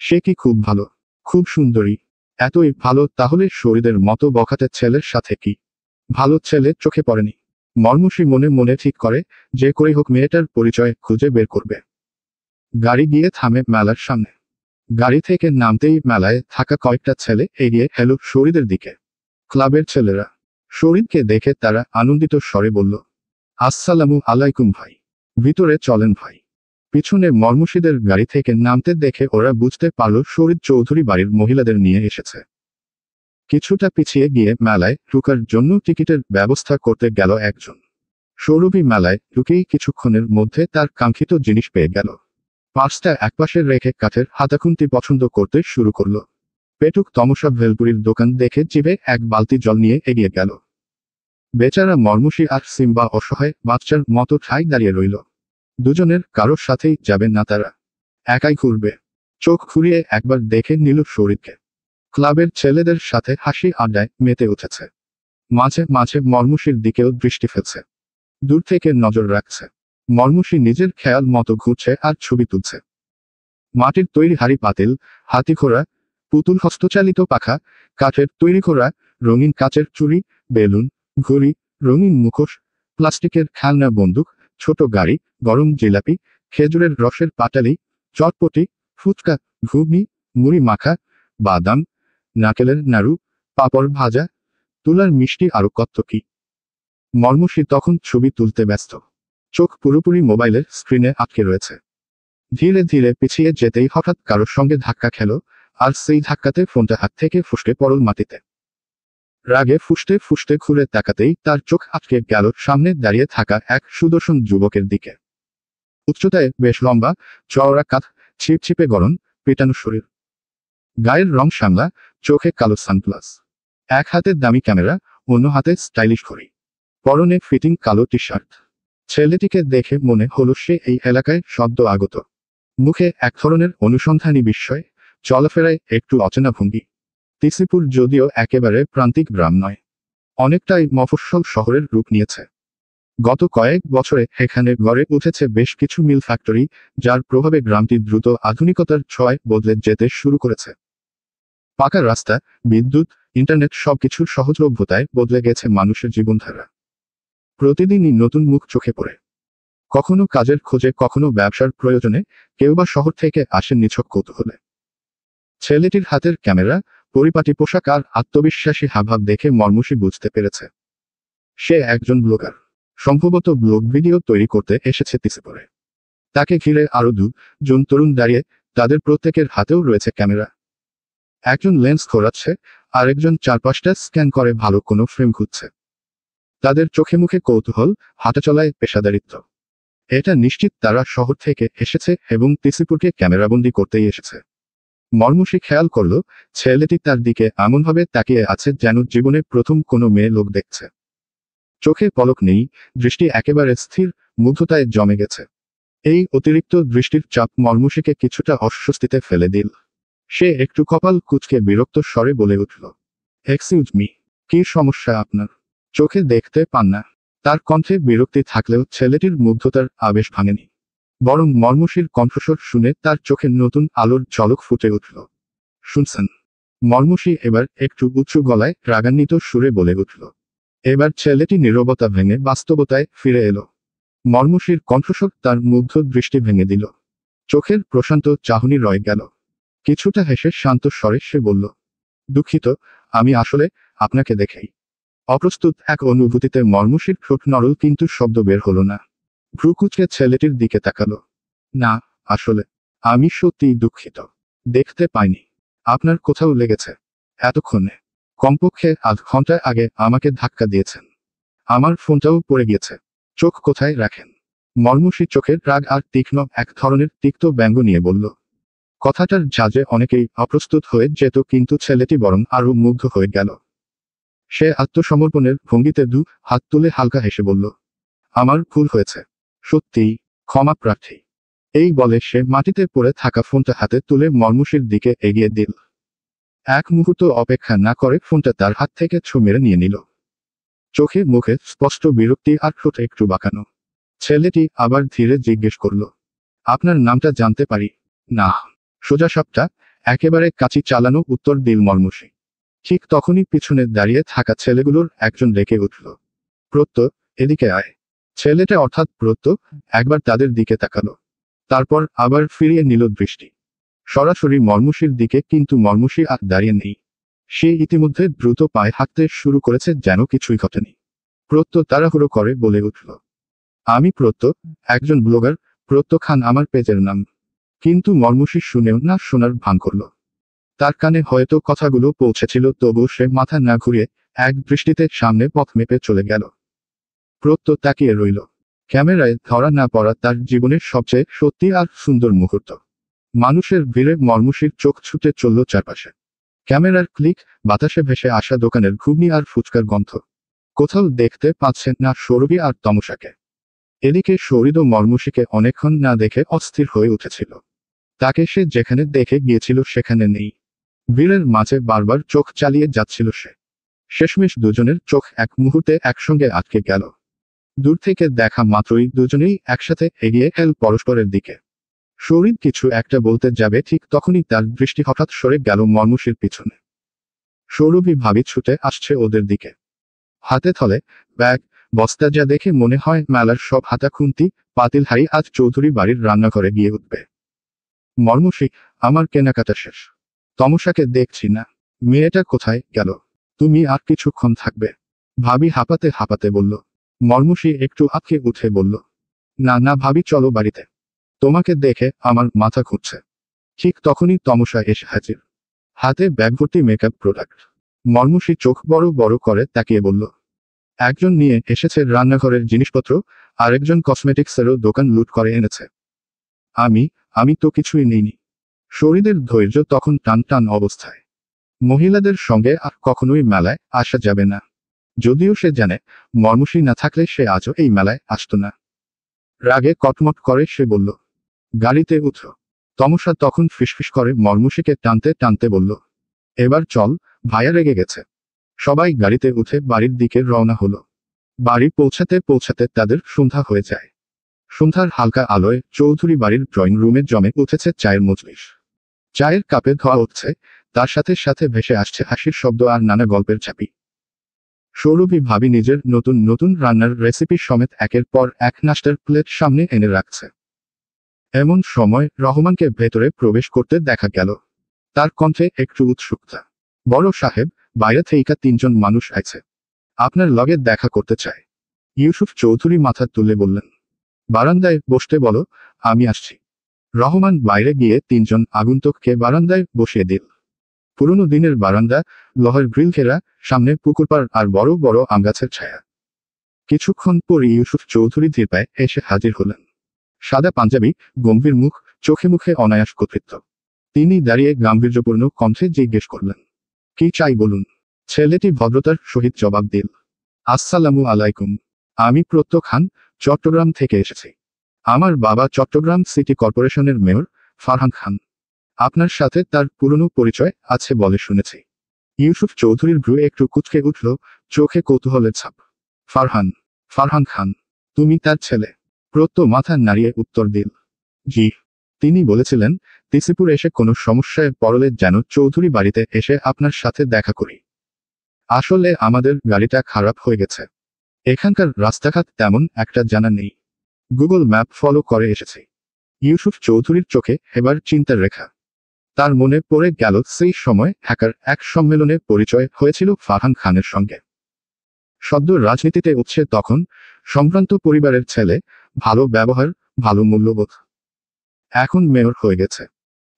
সে কি খুব ভালো, খুব সুন্দরী, এতই ভালো, তাহলে শরীরের মতো বখাটে ছেলের সাথে কি ভালো ছেলে চোখে পড়েনি। মর্মুষী মনে মনে ঠিক করে, যে করেই হোক মেয়েটার পরিচয় খুঁজে বের করবে। গাড়ি গিয়ে থামে মেলার সামনে। গাড়ি থেকে নামতেই মেলায় থাকা কয়েকটা ছেলে এগিয়ে এলো শরীরের দিকে। ক্লাবের ছেলেরা। শরীরকে দেখে তারা আনন্দিত স্বরে বলল, আসসালামু আলাইকুম ভাই, ভিতরে চলেন ভাই। পিছনে মর্মুষীদের গাড়ি থেকে নামতে দেখে ওরা বুঝতে পারল শরীর চৌধুরী বাড়ির মহিলাদের নিয়ে এসেছে। কিছুটা পিছিয়ে গিয়ে মেলায় ঢুকার জন্য টিকিটের ব্যবস্থা করতে গেল একজন। সৌরভী মেলায় ঢুকেই কিছুক্ষণের মধ্যে তার কাঙ্ক্ষিত জিনিস পেয়ে গেল। পার্সটা একপাশে রেখে কাঠের হাতাখুন্তি পছন্দ করতে শুরু করল। পেটুক তমসা ভেলপুরির দোকান দেখে জিভে এক বালতি জল নিয়ে এগিয়ে গেল। বেচারা মর্মুষী আর সিম্বা অসহায় বাচ্চার মতো ঠাই দাঁড়িয়ে রইল। দুজনের কারোর সাথেই যাবে না তারা, একাই ঘুরবে। চোখ ঘুরিয়ে একবার দেখে নিল শরীরকে। ক্লাবের ছেলেদের সাথে হাসি আড্ডায় মেতে উঠেছে। মাঝে মাঝে মর্মুষীর দিকেও দৃষ্টি ফেলছে, দূর থেকে নজর রাখছে। মর্মুষী নিজের খেয়াল মতো ঘুরছে আর ছবি তুলছে। মাটির তৈরি হাড়ি পাতিল, হাতিঘোড়া, পুতুল, হস্তচালিত পাখা, কাঠের তৈরি ঘোড়া, রঙিন কাচের চুড়ি, বেলুন, ঘুড়ি, রঙিন মুখোশ, প্লাস্টিকের খেলনা বন্দুক, ছোট গাড়ি, গরম জিলাপি, খেজুরের রসের পাটালি, চটপটি, ফুচকা, ঘুগনি, মুড়ি মাখা, বাদাম, নারকেলের নাড়ু, পাঁপড় ভাজা, তুলার মিষ্টি, আরো কত কি। মর্মুষী তখন ছবি তুলতে ব্যস্ত। চোখ পুরোপুরি মোবাইলের স্ক্রিনে আটকে রয়েছে। ধীরে ধীরে পিছিয়ে যেতেই হঠাৎ কারোর সঙ্গে ধাক্কা খেল, আর সেই ধাক্কাতে ফোনটা হাত থেকে ফুসকে পড়ল মাটিতে। রাগে ফুসতে ফুসতে ঘুরে তাকাতেই তার চোখ আটকে গেল সামনে দাঁড়িয়ে থাকা এক সুদর্শন যুবকের দিকে। উচ্চতায় বেশ লম্বা, চওড়া কাঁধ, ছিপছিপে গরম, পেটানো শরীর। গায়ের রং শ্যামলা, চোখে কালো সানগ্লাস। এক হাতে দামি ক্যামেরা, অন্য হাতে স্টাইলিশ ঘড়ি। পরনে ফিটিং কালো টি শার্ট। ছেলেটিকে দেখে মনে হলো সে এই এলাকায় সদ্য আগত। মুখে এক ধরনের অনুসন্ধানী বিস্ময়, চলাফেরায় একটু অচেনা ভঙ্গি। তিসিপুর যদিও একেবারে প্রান্তিক গ্রাম নয়, অনেকটাই মফস্বল শহরের রূপ নিয়েছে। গত কয়েক বছরে এখানে গড়ে উঠেছে বেশ কিছু মিল ফ্যাক্টরি, যার প্রভাবে গ্রামটি দ্রুত আধুনিকতার ছোঁয়ায় বদলে যেতে শুরু করেছে। পাকা রাস্তা, বিদ্যুৎ, ইন্টারনেট সবকিছুর সহজলভ্যতায় বদলে গেছে মানুষের জীবনধারা। প্রতিদিনই নতুন মুখ চোখে পড়ে, কখনো কাজের খোঁজে, কখনো ব্যবসার প্রয়োজনে, কেউ বা শহর থেকে আসেন নিছক কৌতূহলে। ছেলেটির হাতের ক্যামেরা, পরিপাটি পোশাক আর আত্মবিশ্বাসী হাবভাব দেখে মর্মুষী বুঝতে পেরেছে সে একজন ব্লগার, সম্ভবত ব্লগ ভিডিও তৈরি করতে এসেছে তিসিপুরে। তাকে ঘিরে আরো দুজন তরুণ দাঁড়িয়ে, তাদের প্রত্যেকের হাতেও রয়েছে ক্যামেরা। একজন লেন্স ঘোরাচ্ছে, আরেকজন চারপাশটা স্ক্যান করে ভালো কোনো ফ্রেম খুঁজছে। তাদের চোখে মুখে কৌতূহল, হাঁটাচলায় পেশাদারিত্ব। এটা নিশ্চিত তারা শহর থেকে এসেছে এবং তিসিপুরকে ক্যামেরাবন্দি করতেই এসেছে। মর্মুষী খেয়াল করল ছেলেটি তার দিকে এমনভাবে তাকিয়ে আছে যেন জীবনে প্রথম কোনো মেয়ে লোক দেখছে। চোখে পলক নেই, দৃষ্টি একেবারে স্থির, মুগ্ধতায় জমে গেছে। এই অতিরিক্ত দৃষ্টির চাপ মর্মুষীকে কিছুটা অস্বস্তিতে ফেলে দিল। সে একটু কপাল কুঁচকে বিরক্ত স্বরে বলে উঠল, এক্সকিউজ মি, কি সমস্যা আপনার? চোখে দেখতে পান না? তার কণ্ঠে বিরক্তি থাকলেও ছেলেটির মুগ্ধতার আবেশ ভাঙেনি, বরং মর্মুষীর কণ্ঠস্বর শুনে তার চোখে নতুন আলোর ঝলক ফুটে উঠল। শুনছেন? মর্মুষী এবার একটু উঁচু গলায় রাগান্বিত সুরে বলে উঠল। এবার ছেলেটি নীরবতা ভেঙে বাস্তবতায় ফিরে এলো। মর্মুষীর কণ্ঠস্বর তার মুগ্ধ দৃষ্টি ভেঙে দিল। চোখের প্রশান্ত চাহনি রয়ে গেল। কিছুটা হেসে শান্ত স্বরে সে বলল, দুঃখিত, আমি আসলে আপনাকে দেখেই। অপ্রস্তুত এক অনুভূতিতে মর্মুষীর ঠোঁট নরল, কিন্তু শব্দ বের হলো না। ভ্রু কুঁচকে ছেলেটির দিকে তাকালো। না, আসলে আমি সত্যিই দুঃখিত, দেখতে পাইনি। আপনার কোথাও লেগেছে? এতক্ষণে কমপক্ষে আধ ঘন্টা আগে আমাকে ধাক্কা দিয়েছেন। আমার ফোনটাও পড়ে গিয়েছে। চোখ কোথায় রাখেন? মর্মুষী চোখের রাগ আর তীক্ষ্ণ এক ধরনের তিক্ত ব্যঙ্গ নিয়ে বলল। কথাটার ঝাঁজে অনেকেই অপ্রস্তুত হয়ে যেত, কিন্তু ছেলেটি বরং আরো মুগ্ধ হয়ে গেল। সে আত্মসমর্পণের ভঙ্গিতে হাত তুলে হালকা হেসে বলল, আমার ভুল হয়েছে, সত্যিই ক্ষমা প্রার্থী। এই বলে সে মাটিতে পড়ে থাকা ফোনটা হাতে তুলে মর্মুষীর দিকে এগিয়ে দিল। এক মুহূর্ত অপেক্ষা না করে ফোনটা তার হাত থেকে ছো মেরে নিয়ে নিল। চোখে মুখে স্পষ্ট বিরক্তি আর ঠোঁট একটু বাঁকানো। ছেলেটি আবার ধীরে জিজ্ঞেস করল, আপনার নামটা জানতে পারি? না। সোজাসাপটা, একেবারে কাঁচি চালানো উত্তর দিল মর্মুষী। ঠিক তখনই পিছনে দাঁড়িয়ে থাকা ছেলেগুলোর একজন ডেকে উঠল, প্রত্য, এদিকে আয়। ছেলেটা অর্থাৎ প্রত্য একবার তাদের দিকে তাকালো, তারপর আবার ফিরিয়ে নিল দৃষ্টি সরাসরি মর্মুষীর দিকে। কিন্তু মর্মুষী আর দাঁড়িয়ে নেই, সে ইতিমধ্যে দ্রুত পায়ে হাঁটতে শুরু করেছে যেন কিছুই ঘটেনি। প্রত্য তাড়াহুড়ো করে বলে উঠল, আমি প্রত্য, একজন ব্লগার, প্রত্য খান আমার পেজের নাম। কিন্তু মর্মুষী শুনেও না শোনার ভান করল। তার কানে হয়তো কথাগুলো পৌঁছেছিল, তবু সে মাথা না ঘুরিয়ে এক দৃষ্টিতে সামনে পথ মেপে চলে গেল। প্রত্য তাকিয়ে রইল। ক্যামেরায় ধরা না পড়া তার জীবনের সবচেয়ে সত্যি আর সুন্দর মুহূর্ত। মানুষের ভিড়ে মর্মুষীর চোখ ছুটে চলল চারপাশে। ক্যামেরার ক্লিক, বাতাসে ভেসে আসা দোকানের ঘুগনি আর ফুচকার গন্ধ। কোথাও দেখতে পাচ্ছেন না সৌরভী আর তমসাকে। এদিকে সৌরিদও মর্মুষীকে অনেকক্ষণ না দেখে অস্থির হয়ে উঠেছিল। তাকে সে যেখানে দেখে গিয়েছিল সেখানে নেই। ভিড়ের মাঝে বারবার চোখ চালিয়ে যাচ্ছিল সে। শেষমেশ দুজনের চোখ এক মুহূর্তে একসঙ্গে আটকে গেল। দূর থেকে দেখা মাত্রই দুজনেই একসাথে এগিয়ে এল পরস্পরের দিকে। সৌরিদ কিছু একটা বলতে যাবে, ঠিক তখনই তার দৃষ্টি হঠাৎ সরে গেল মর্মুষীর পিছনে। সৌরভী ভাবি ছুটে আসছে ওদের দিকে, হাতে থলে, ব্যাগ, বস্তা, যা দেখে মনে হয় মেলার সব হাতা খুন্তি, পাতিল হাড়ি আজ চৌধুরী বাড়ির রান্নাঘরে গিয়ে উঠবে। মর্মুষী, আমার কেনাকাটা শেষ। তমসাকে দেখছি না, মেয়েটা কোথায় গেল? তুমি আর কিছুক্ষণ থাকবে? ভাবি হাঁপাতে হাঁপাতে বলল। মর্মুষী একটু আঁতকে উঠে বলল, না না ভাবি, চলো বাড়িতে, তোমাকে দেখে আমার মাথা ঘুরছে। ঠিক তখনই তমসা এসে হাজির, হাতে ব্যাগ ভর্তি মেকআপ প্রোডাক্ট। মর্মুষী চোখ বড় বড় করে তাকিয়ে বলল, একজন নিয়ে এসেছে রান্নাঘরের জিনিসপত্র, আরেকজন কসমেটিক্সেরও দোকান লুট করে এনেছে। আমি তো কিছুই নেইনি। শরীরের ধৈর্য তখন টান টান অবস্থায়। মহিলাদের সঙ্গে আর কখনোই মেলায় আসা যাবে না। যদিও সে জানে মর্মুষী না থাকলে সে আজও এই মেলায় আসতো না। রাগে কটমট করে সে বলল, গাড়িতে উঠো। তমসা তখন ফিসফিস করে মর্মুষীকে টানতে টানতে বলল, এবার চল, ভাইয়া রেগে গেছে। সবাই গাড়িতে উঠে বাড়ির দিকে রওনা হলো। বাড়ি পৌঁছাতে পৌঁছাতে তাদের সন্ধ্যা হয়ে যায়। সন্ধ্যার হালকা আলোয় চৌধুরী বাড়ির ড্রয়িং রুমে জমে উঠেছে চায়ের মজলিস। চায়ের কাপে ধোয়া উঠছে, তার সাথে সাথে ভেসে আসছে হাসির শব্দ আর নানা গল্পের চাপি। সৌরভী ভাবি নিজের নতুন নতুন রান্নার রেসিপি সমেত একের পর এক নাস্তার প্লেট সামনে এনে রাখছে। এমন সময় রহমানকে ভেতরে প্রবেশ করতে দেখা গেল। তার কণ্ঠে একটু উৎসুকতা। বড় সাহেব, বাইরে থেকে 3 জন মানুষ আছে, আপনার লগে দেখা করতে চায়। ইউসুফ চৌধুরী মাথা তুলে বললেন। বারান্দায় বসতে বলো, আমি আসছি। রহমান বাইরে গিয়ে 3 জন আগন্তুককে বারান্দায় বসিয়ে দিল। পুরনো দিনের বারান্দা, লোহার গ্রিল ঘেরা, সামনে পুকুরপাড় আর বড় বড় আমগাছের ছায়া। কিছুক্ষণ পর ইউসুফ চৌধুরী ধীর পায়ে এসে হাজির হলেন। সাদা পাঞ্জাবি, গম্ভীর মুখ, চোখে মুখে অনায়াস কর্তৃত্ব। তিনি দাঁড়িয়ে গাম্ভীর্যপূর্ণ কণ্ঠে জিজ্ঞেস করলেন, কি চাই বলুন। ছেলেটি ভদ্রতার সহিত জবাব দিল, আসসালামু আলাইকুম। আমি প্রত্যহ খান, চট্টগ্রাম থেকে এসেছি। আমার বাবা চট্টগ্রাম সিটি কর্পোরেশনের মেয়র ফারহান খান। আপনার সাথে তার পুরনো পরিচয় আছে বলে শুনেছি। ইউসুফ চৌধুরীর ভ্রু একটু কুঁচকে উঠল, চোখে কৌতূহলের ছাপ। ফারহান খান, তুমি তার ছেলে? প্রত্যহ মাথা নাড়িয়ে উত্তর দিল, জি। তিনি বলেছিলেন, তিসিপুর এসে কোনো সমস্যায় পড়লে যেন চৌধুরী বাড়িতে এসে আপনার সাথে দেখা করি। আসলে আমাদের গাড়িটা খারাপ হয়ে গেছে। এখানকার রাস্তাঘাট তেমন একটা জানা নেই। গুগল ম্যাপ ফলো করে এসেছি। ইউসুফ চৌধুরীর চোখে এবার চিন্তার রেখা। তার মনে পড়ে গেল সেই সময় ঢাকার এক সম্মেলনে পরিচয় হয়েছিল ফারহান খানের সঙ্গে। সদ্য রাজনীতিতে উঠছে তখন, সম্ভ্রান্ত পরিবারের ছেলে, ভালো ব্যবহার, ভালো মূল্যবোধ। এখন মেয়র হয়ে গেছে।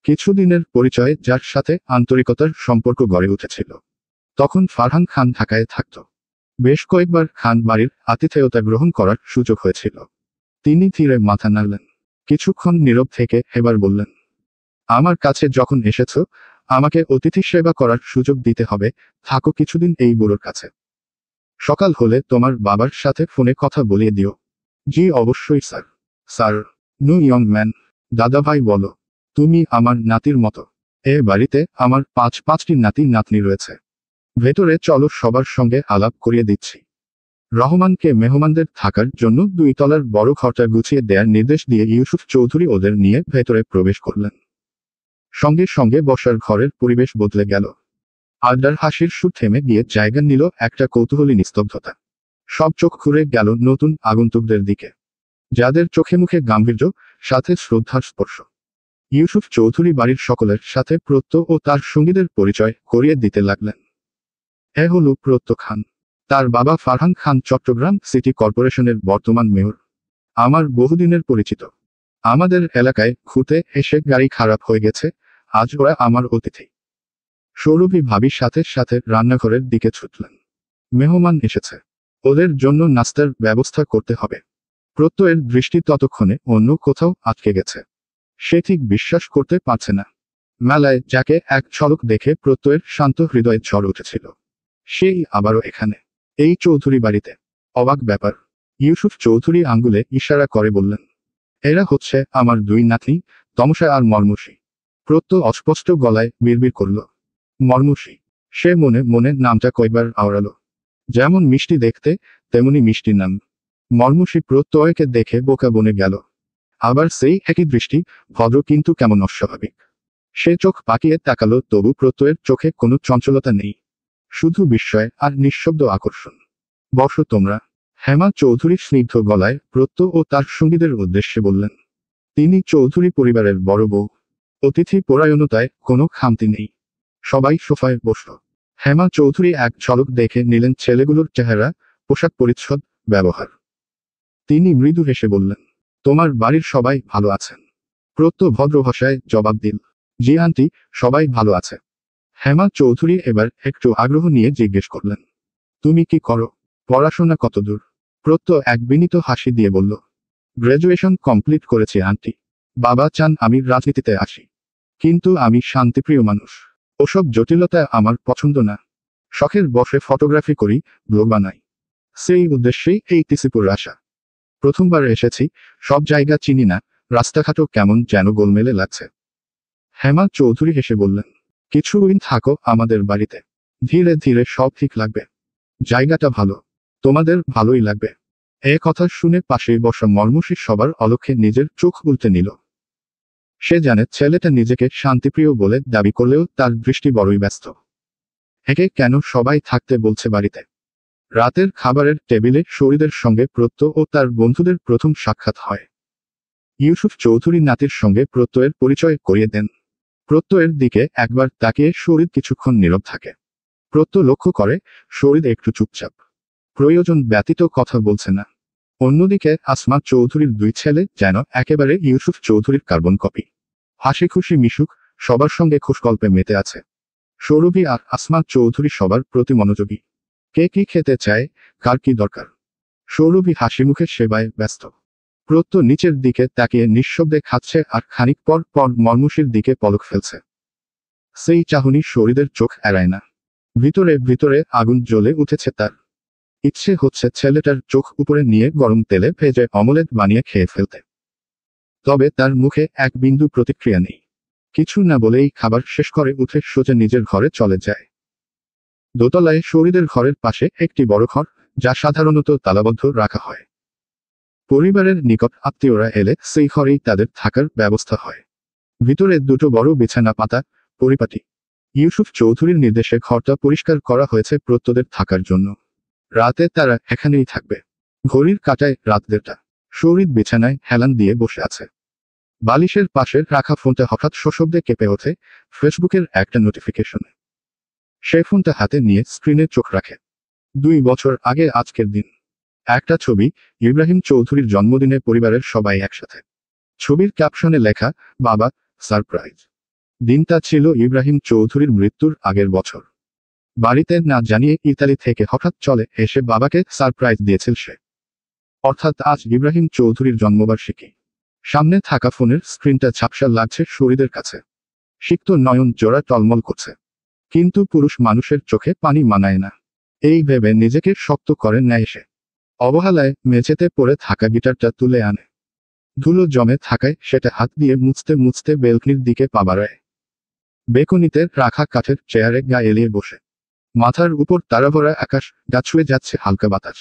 কিছুদিনের পরিচয়ে যার সাথে আন্তরিকতার সম্পর্ক গড়ে উঠেছিল। তখন ফারহান খান ঢাকায় থাকত। বেশ কয়েকবার খান বাড়ির আতিথেয়তা গ্রহণ করার সুযোগ হয়েছিল। তিনি ধীরে মাথা নাড়লেন। কিছুক্ষণ নীরব থেকে এবার বললেন, আমার কাছে যখন এসেছ, আমাকে অতিথি সেবা করার সুযোগ দিতে হবে। থাকো কিছুদিন এই বুড়োর কাছে। সকাল হলে তোমার বাবার সাথে ফোনে কথা বলিয়ে দিও। জি অবশ্যই sir. Sir, no young man. দাদাভাই বলো, তুমি আমার নাতির মতো। এ বাড়িতে আমার 5টি নাতি নাতনি রয়েছে। ভেতরে চলো, সবার সঙ্গে আলাপ করিয়ে দিচ্ছি। রহমানকে মেহমানদের থাকার জন্য 2 তলার বড় ঘরটা গুছিয়ে দেয়ার নির্দেশ দিয়ে ইউসুফ চৌধুরী ওদের নিয়ে ভেতরে প্রবেশ করলেন। সঙ্গে সঙ্গে বসার ঘরের পরিবেশ বদলে গেল। আড্ডার হাসির সুর থেমে গিয়ে জায়গা নিল একটা কৌতূহলী নিস্তব্ধতা। সব চোখ ঘুরে গেল নতুন আগন্তুকদের দিকে, যাদের চোখে মুখে গাম্ভীর্য, সাথে শ্রদ্ধার স্পর্শ। ইউসুফ চৌধুরী বাড়ির সকলের সাথে প্রত্যহ ও তার সঙ্গীদের পরিচয় করিয়ে দিতে লাগলেন। এ হল প্রত্যহ খান। তার বাবা ফারহান খান চট্টগ্রাম সিটি কর্পোরেশনের বর্তমান মেয়র। আমার বহুদিনের পরিচিত। আমাদের এলাকায় ঘুরতে এসে গাড়ি খারাপ হয়ে গেছে, আজ ওরা আমার অতিথি। সৌরভী ভাবির সাথে সাথে রান্নাঘরের দিকে ছুটলেন। মেহমান এসেছে, ওদের জন্য নাস্তার ব্যবস্থা করতে হবে। প্রত্যয়ের দৃষ্টি ততক্ষণে অন্য কোথাও আটকে গেছে। সে ঠিক বিশ্বাস করতে পারছে না। মেলায় যাকে এক ঝলক দেখে প্রত্যয়ের শান্ত হৃদয়ে ঝড় উঠেছিল, সেই আবারও এখানে, এই চৌধুরী বাড়িতে। অবাক ব্যাপার। ইউসুফ চৌধুরী আঙ্গুলে ইশারা করে বললেন, এরা হচ্ছে আমার 2 নাতনি, তমসা আর মর্মুষী। প্রত্যয় অস্পষ্ট গলায় বিড়বিড় করল, মর্মুষী। সে মনে মনে নামটা কয়েকবার আওড়ালো। যেমন মিষ্টি দেখতে, তেমনি মিষ্টি নাম। মর্মুষী প্রত্যয়কে দেখে বোকা বনে গেল। আবার সেই একই দৃষ্টি, ভদ্র কিন্তু কেমন অস্বাভাবিক। সে চোখ পাকিয়ে তাকালো, তবু প্রত্যয়ের চোখে কোনো চঞ্চলতা নেই, শুধু বিস্ময় আর নিঃশব্দ আকর্ষণ। বসো তোমরা। হেমা চৌধুরী স্নিগ্ধ গলায় প্রত্যয় ও তার সঙ্গীদের উদ্দেশ্যে বললেন। তিনি চৌধুরী পরিবারের বড় বউ। অতিথি পরায়ণতায় কোনো খামতি নেই। সবাই সোফায় বসল। হেমা চৌধুরী এক ঝলক দেখে নিলেন ছেলেগুলোর চেহারা, পোশাক পরিচ্ছদ, ব্যবহার। তিনি মৃদু হেসে বললেন, তোমার বাড়ির সবাই ভালো আছেন? প্রত্যয় ভদ্র ভাষায় জবাব দিল, জি আন্টি, সবাই ভালো আছে। হেমা চৌধুরী এবার একটু আগ্রহ নিয়ে জিজ্ঞেস করলেন, তুমি কি করো? পড়াশোনা কতদূর? প্রত্যয় এক বিনীত হাসি দিয়ে বলল, গ্র্যাজুয়েশন কমপ্লিট করেছি আন্টি। বাবা চান আমি রাজনীতিতে আসি, কিন্তু আমি শান্তিপ্রিয় মানুষ। ওসব জটিলতা আমার পছন্দ না। শখের বসে ফটোগ্রাফি করি, ব্লগ বানাই। সেই উদ্দেশ্যেই এই তিসিপুর আসা। প্রথমবার এসেছি, সব জায়গা চিনি না, রাস্তাঘাটও কেমন যেন গোলমেলে লাগছে। হেমা চৌধুরী হেসে বললেন, কিছুদিন থাকো আমাদের বাড়িতে, ধীরে ধীরে সব ঠিক লাগবে। জায়গাটা ভালো, তোমাদের ভালোই লাগবে। এ কথা শুনে পাশেই বসা মর্মুষী সবার অলক্ষ্যে নিজের চোখ উল্টে নিল। সে জানে ছেলেটা নিজেকে শান্তিপ্রিয় বলে দাবি করলেও তার দৃষ্টি বড়ই ব্যস্ত। একে কেন সবাই থাকতে বলছে বাড়িতে? রাতের খাবারের টেবিলে শহীদের সঙ্গে প্রত্যয় ও তার বন্ধুদের প্রথম সাক্ষাৎ হয়। ইউসুফ চৌধুরী নাতির সঙ্গে প্রত্যয়ের পরিচয় করিয়ে দেন। প্রত্যয়ের দিকে একবার তাকিয়ে শহীদ কিছুক্ষণ নীরব থাকে। প্রত্যয় লক্ষ্য করে শহীদ একটু চুপচাপ, প্রয়োজন ব্যতীত কথা বলছে না। অন্যদিকে আসমা চৌধুরীর দুই ছেলে যেন একেবারে ইউসুফ চৌধুরীর কার্বন কপি। হাসি খুশি মিশুক, সবার সঙ্গে খুশগল্পে মেতে আছে। সৌরভী আর আসমা চৌধুরী সবার প্রতি মনোযোগী। কে কি খেতে চায়, কার কি দরকার। সৌরভী হাসিমুখে সেবায় ব্যস্ত। প্রত্যয় নিচের দিকে তাকিয়ে নিঃশব্দে খাচ্ছে আর খানিক পর পর মর্মুষীর দিকে পলক ফেলছে। সেই চাহনি শহীদের চোখ এড়ায় না। ভিতরে ভিতরে আগুন জ্বলে উঠেছে তার। ইচ্ছে হচ্ছে ছেলেটার চোখ উপরে নিয়ে গরম তেলে ভেজে অমলেট বানিয়ে খেয়ে ফেলতে। তবে তার মুখে এক বিন্দু প্রতিক্রিয়া নেই। কিছু না বলেই খাবার শেষ করে উঠে সোজা নিজের ঘরে চলে যায়। দোতলায় শহীদের ঘরের পাশে একটি বড় ঘর, যা সাধারণত তালাবদ্ধ রাখা হয়। পরিবারের নিকট আত্মীয়রা এলে সেই ঘরেই তাদের থাকার ব্যবস্থা হয়। ভিতরে দুটো বড় বিছানা পাতা, পরিপাটি। ইউসুফ চৌধুরীর নির্দেশে ঘরটা পরিষ্কার করা হয়েছে প্রত্যয়দের থাকার জন্য। রাতে তারা এখানেই থাকবে। ঘড়ির কাঁটায় রাত 1:30। শহীদ বিছানায় হেলান দিয়ে বসে আছে। বালিশের পাশে রাখা ফোনটা হঠাৎ সশব্দে কেঁপে ওঠে, ফেসবুকের একটা নোটিফিকেশনে। সে ফোনটা হাতে নিয়ে স্ক্রিনে চোখ রাখে। 2 বছর আগে আজকের দিন। একটা ছবি, ইব্রাহিম চৌধুরীর জন্মদিনে পরিবারের সবাই একসাথে। ছবির ক্যাপশনে লেখা, বাবা, সারপ্রাইজ। দিনটা ছিল ইব্রাহিম চৌধুরীর মৃত্যুর আগের বছর। বাড়িতে না জানিয়ে ইতালি থেকে হঠাৎ চলে এসে বাবাকে সারপ্রাইজ দিয়েছিল সে। অর্থাৎ আজ ইব্রাহিম চৌধুরীর জন্মবার্ষিকী। সামনে থাকা ফোনের স্ক্রিনটা ঝাপসা লাগছে শহীদের কাছে। সিক্ত নয়ন জোড়া টলমল করছে। কিন্তু পুরুষ মানুষের চোখে পানি মানায় না। এই ভেবে নিজেকে শক্ত করে নেয় সে। অবহেলায় মেঝেতে পড়ে থাকা গিটারটা তুলে আনে। ধুলো জমে থাকায় সেটা হাত দিয়ে মুছতে মুছতে বেলকনির দিকে পা বাড়ায়। বেকনিতে রাখা কাঠের চেয়ারে গা এলিয়ে বসে। মাথার উপর তারাভরা আকাশ, গা ছুঁয়ে যাচ্ছে হালকা বাতাস।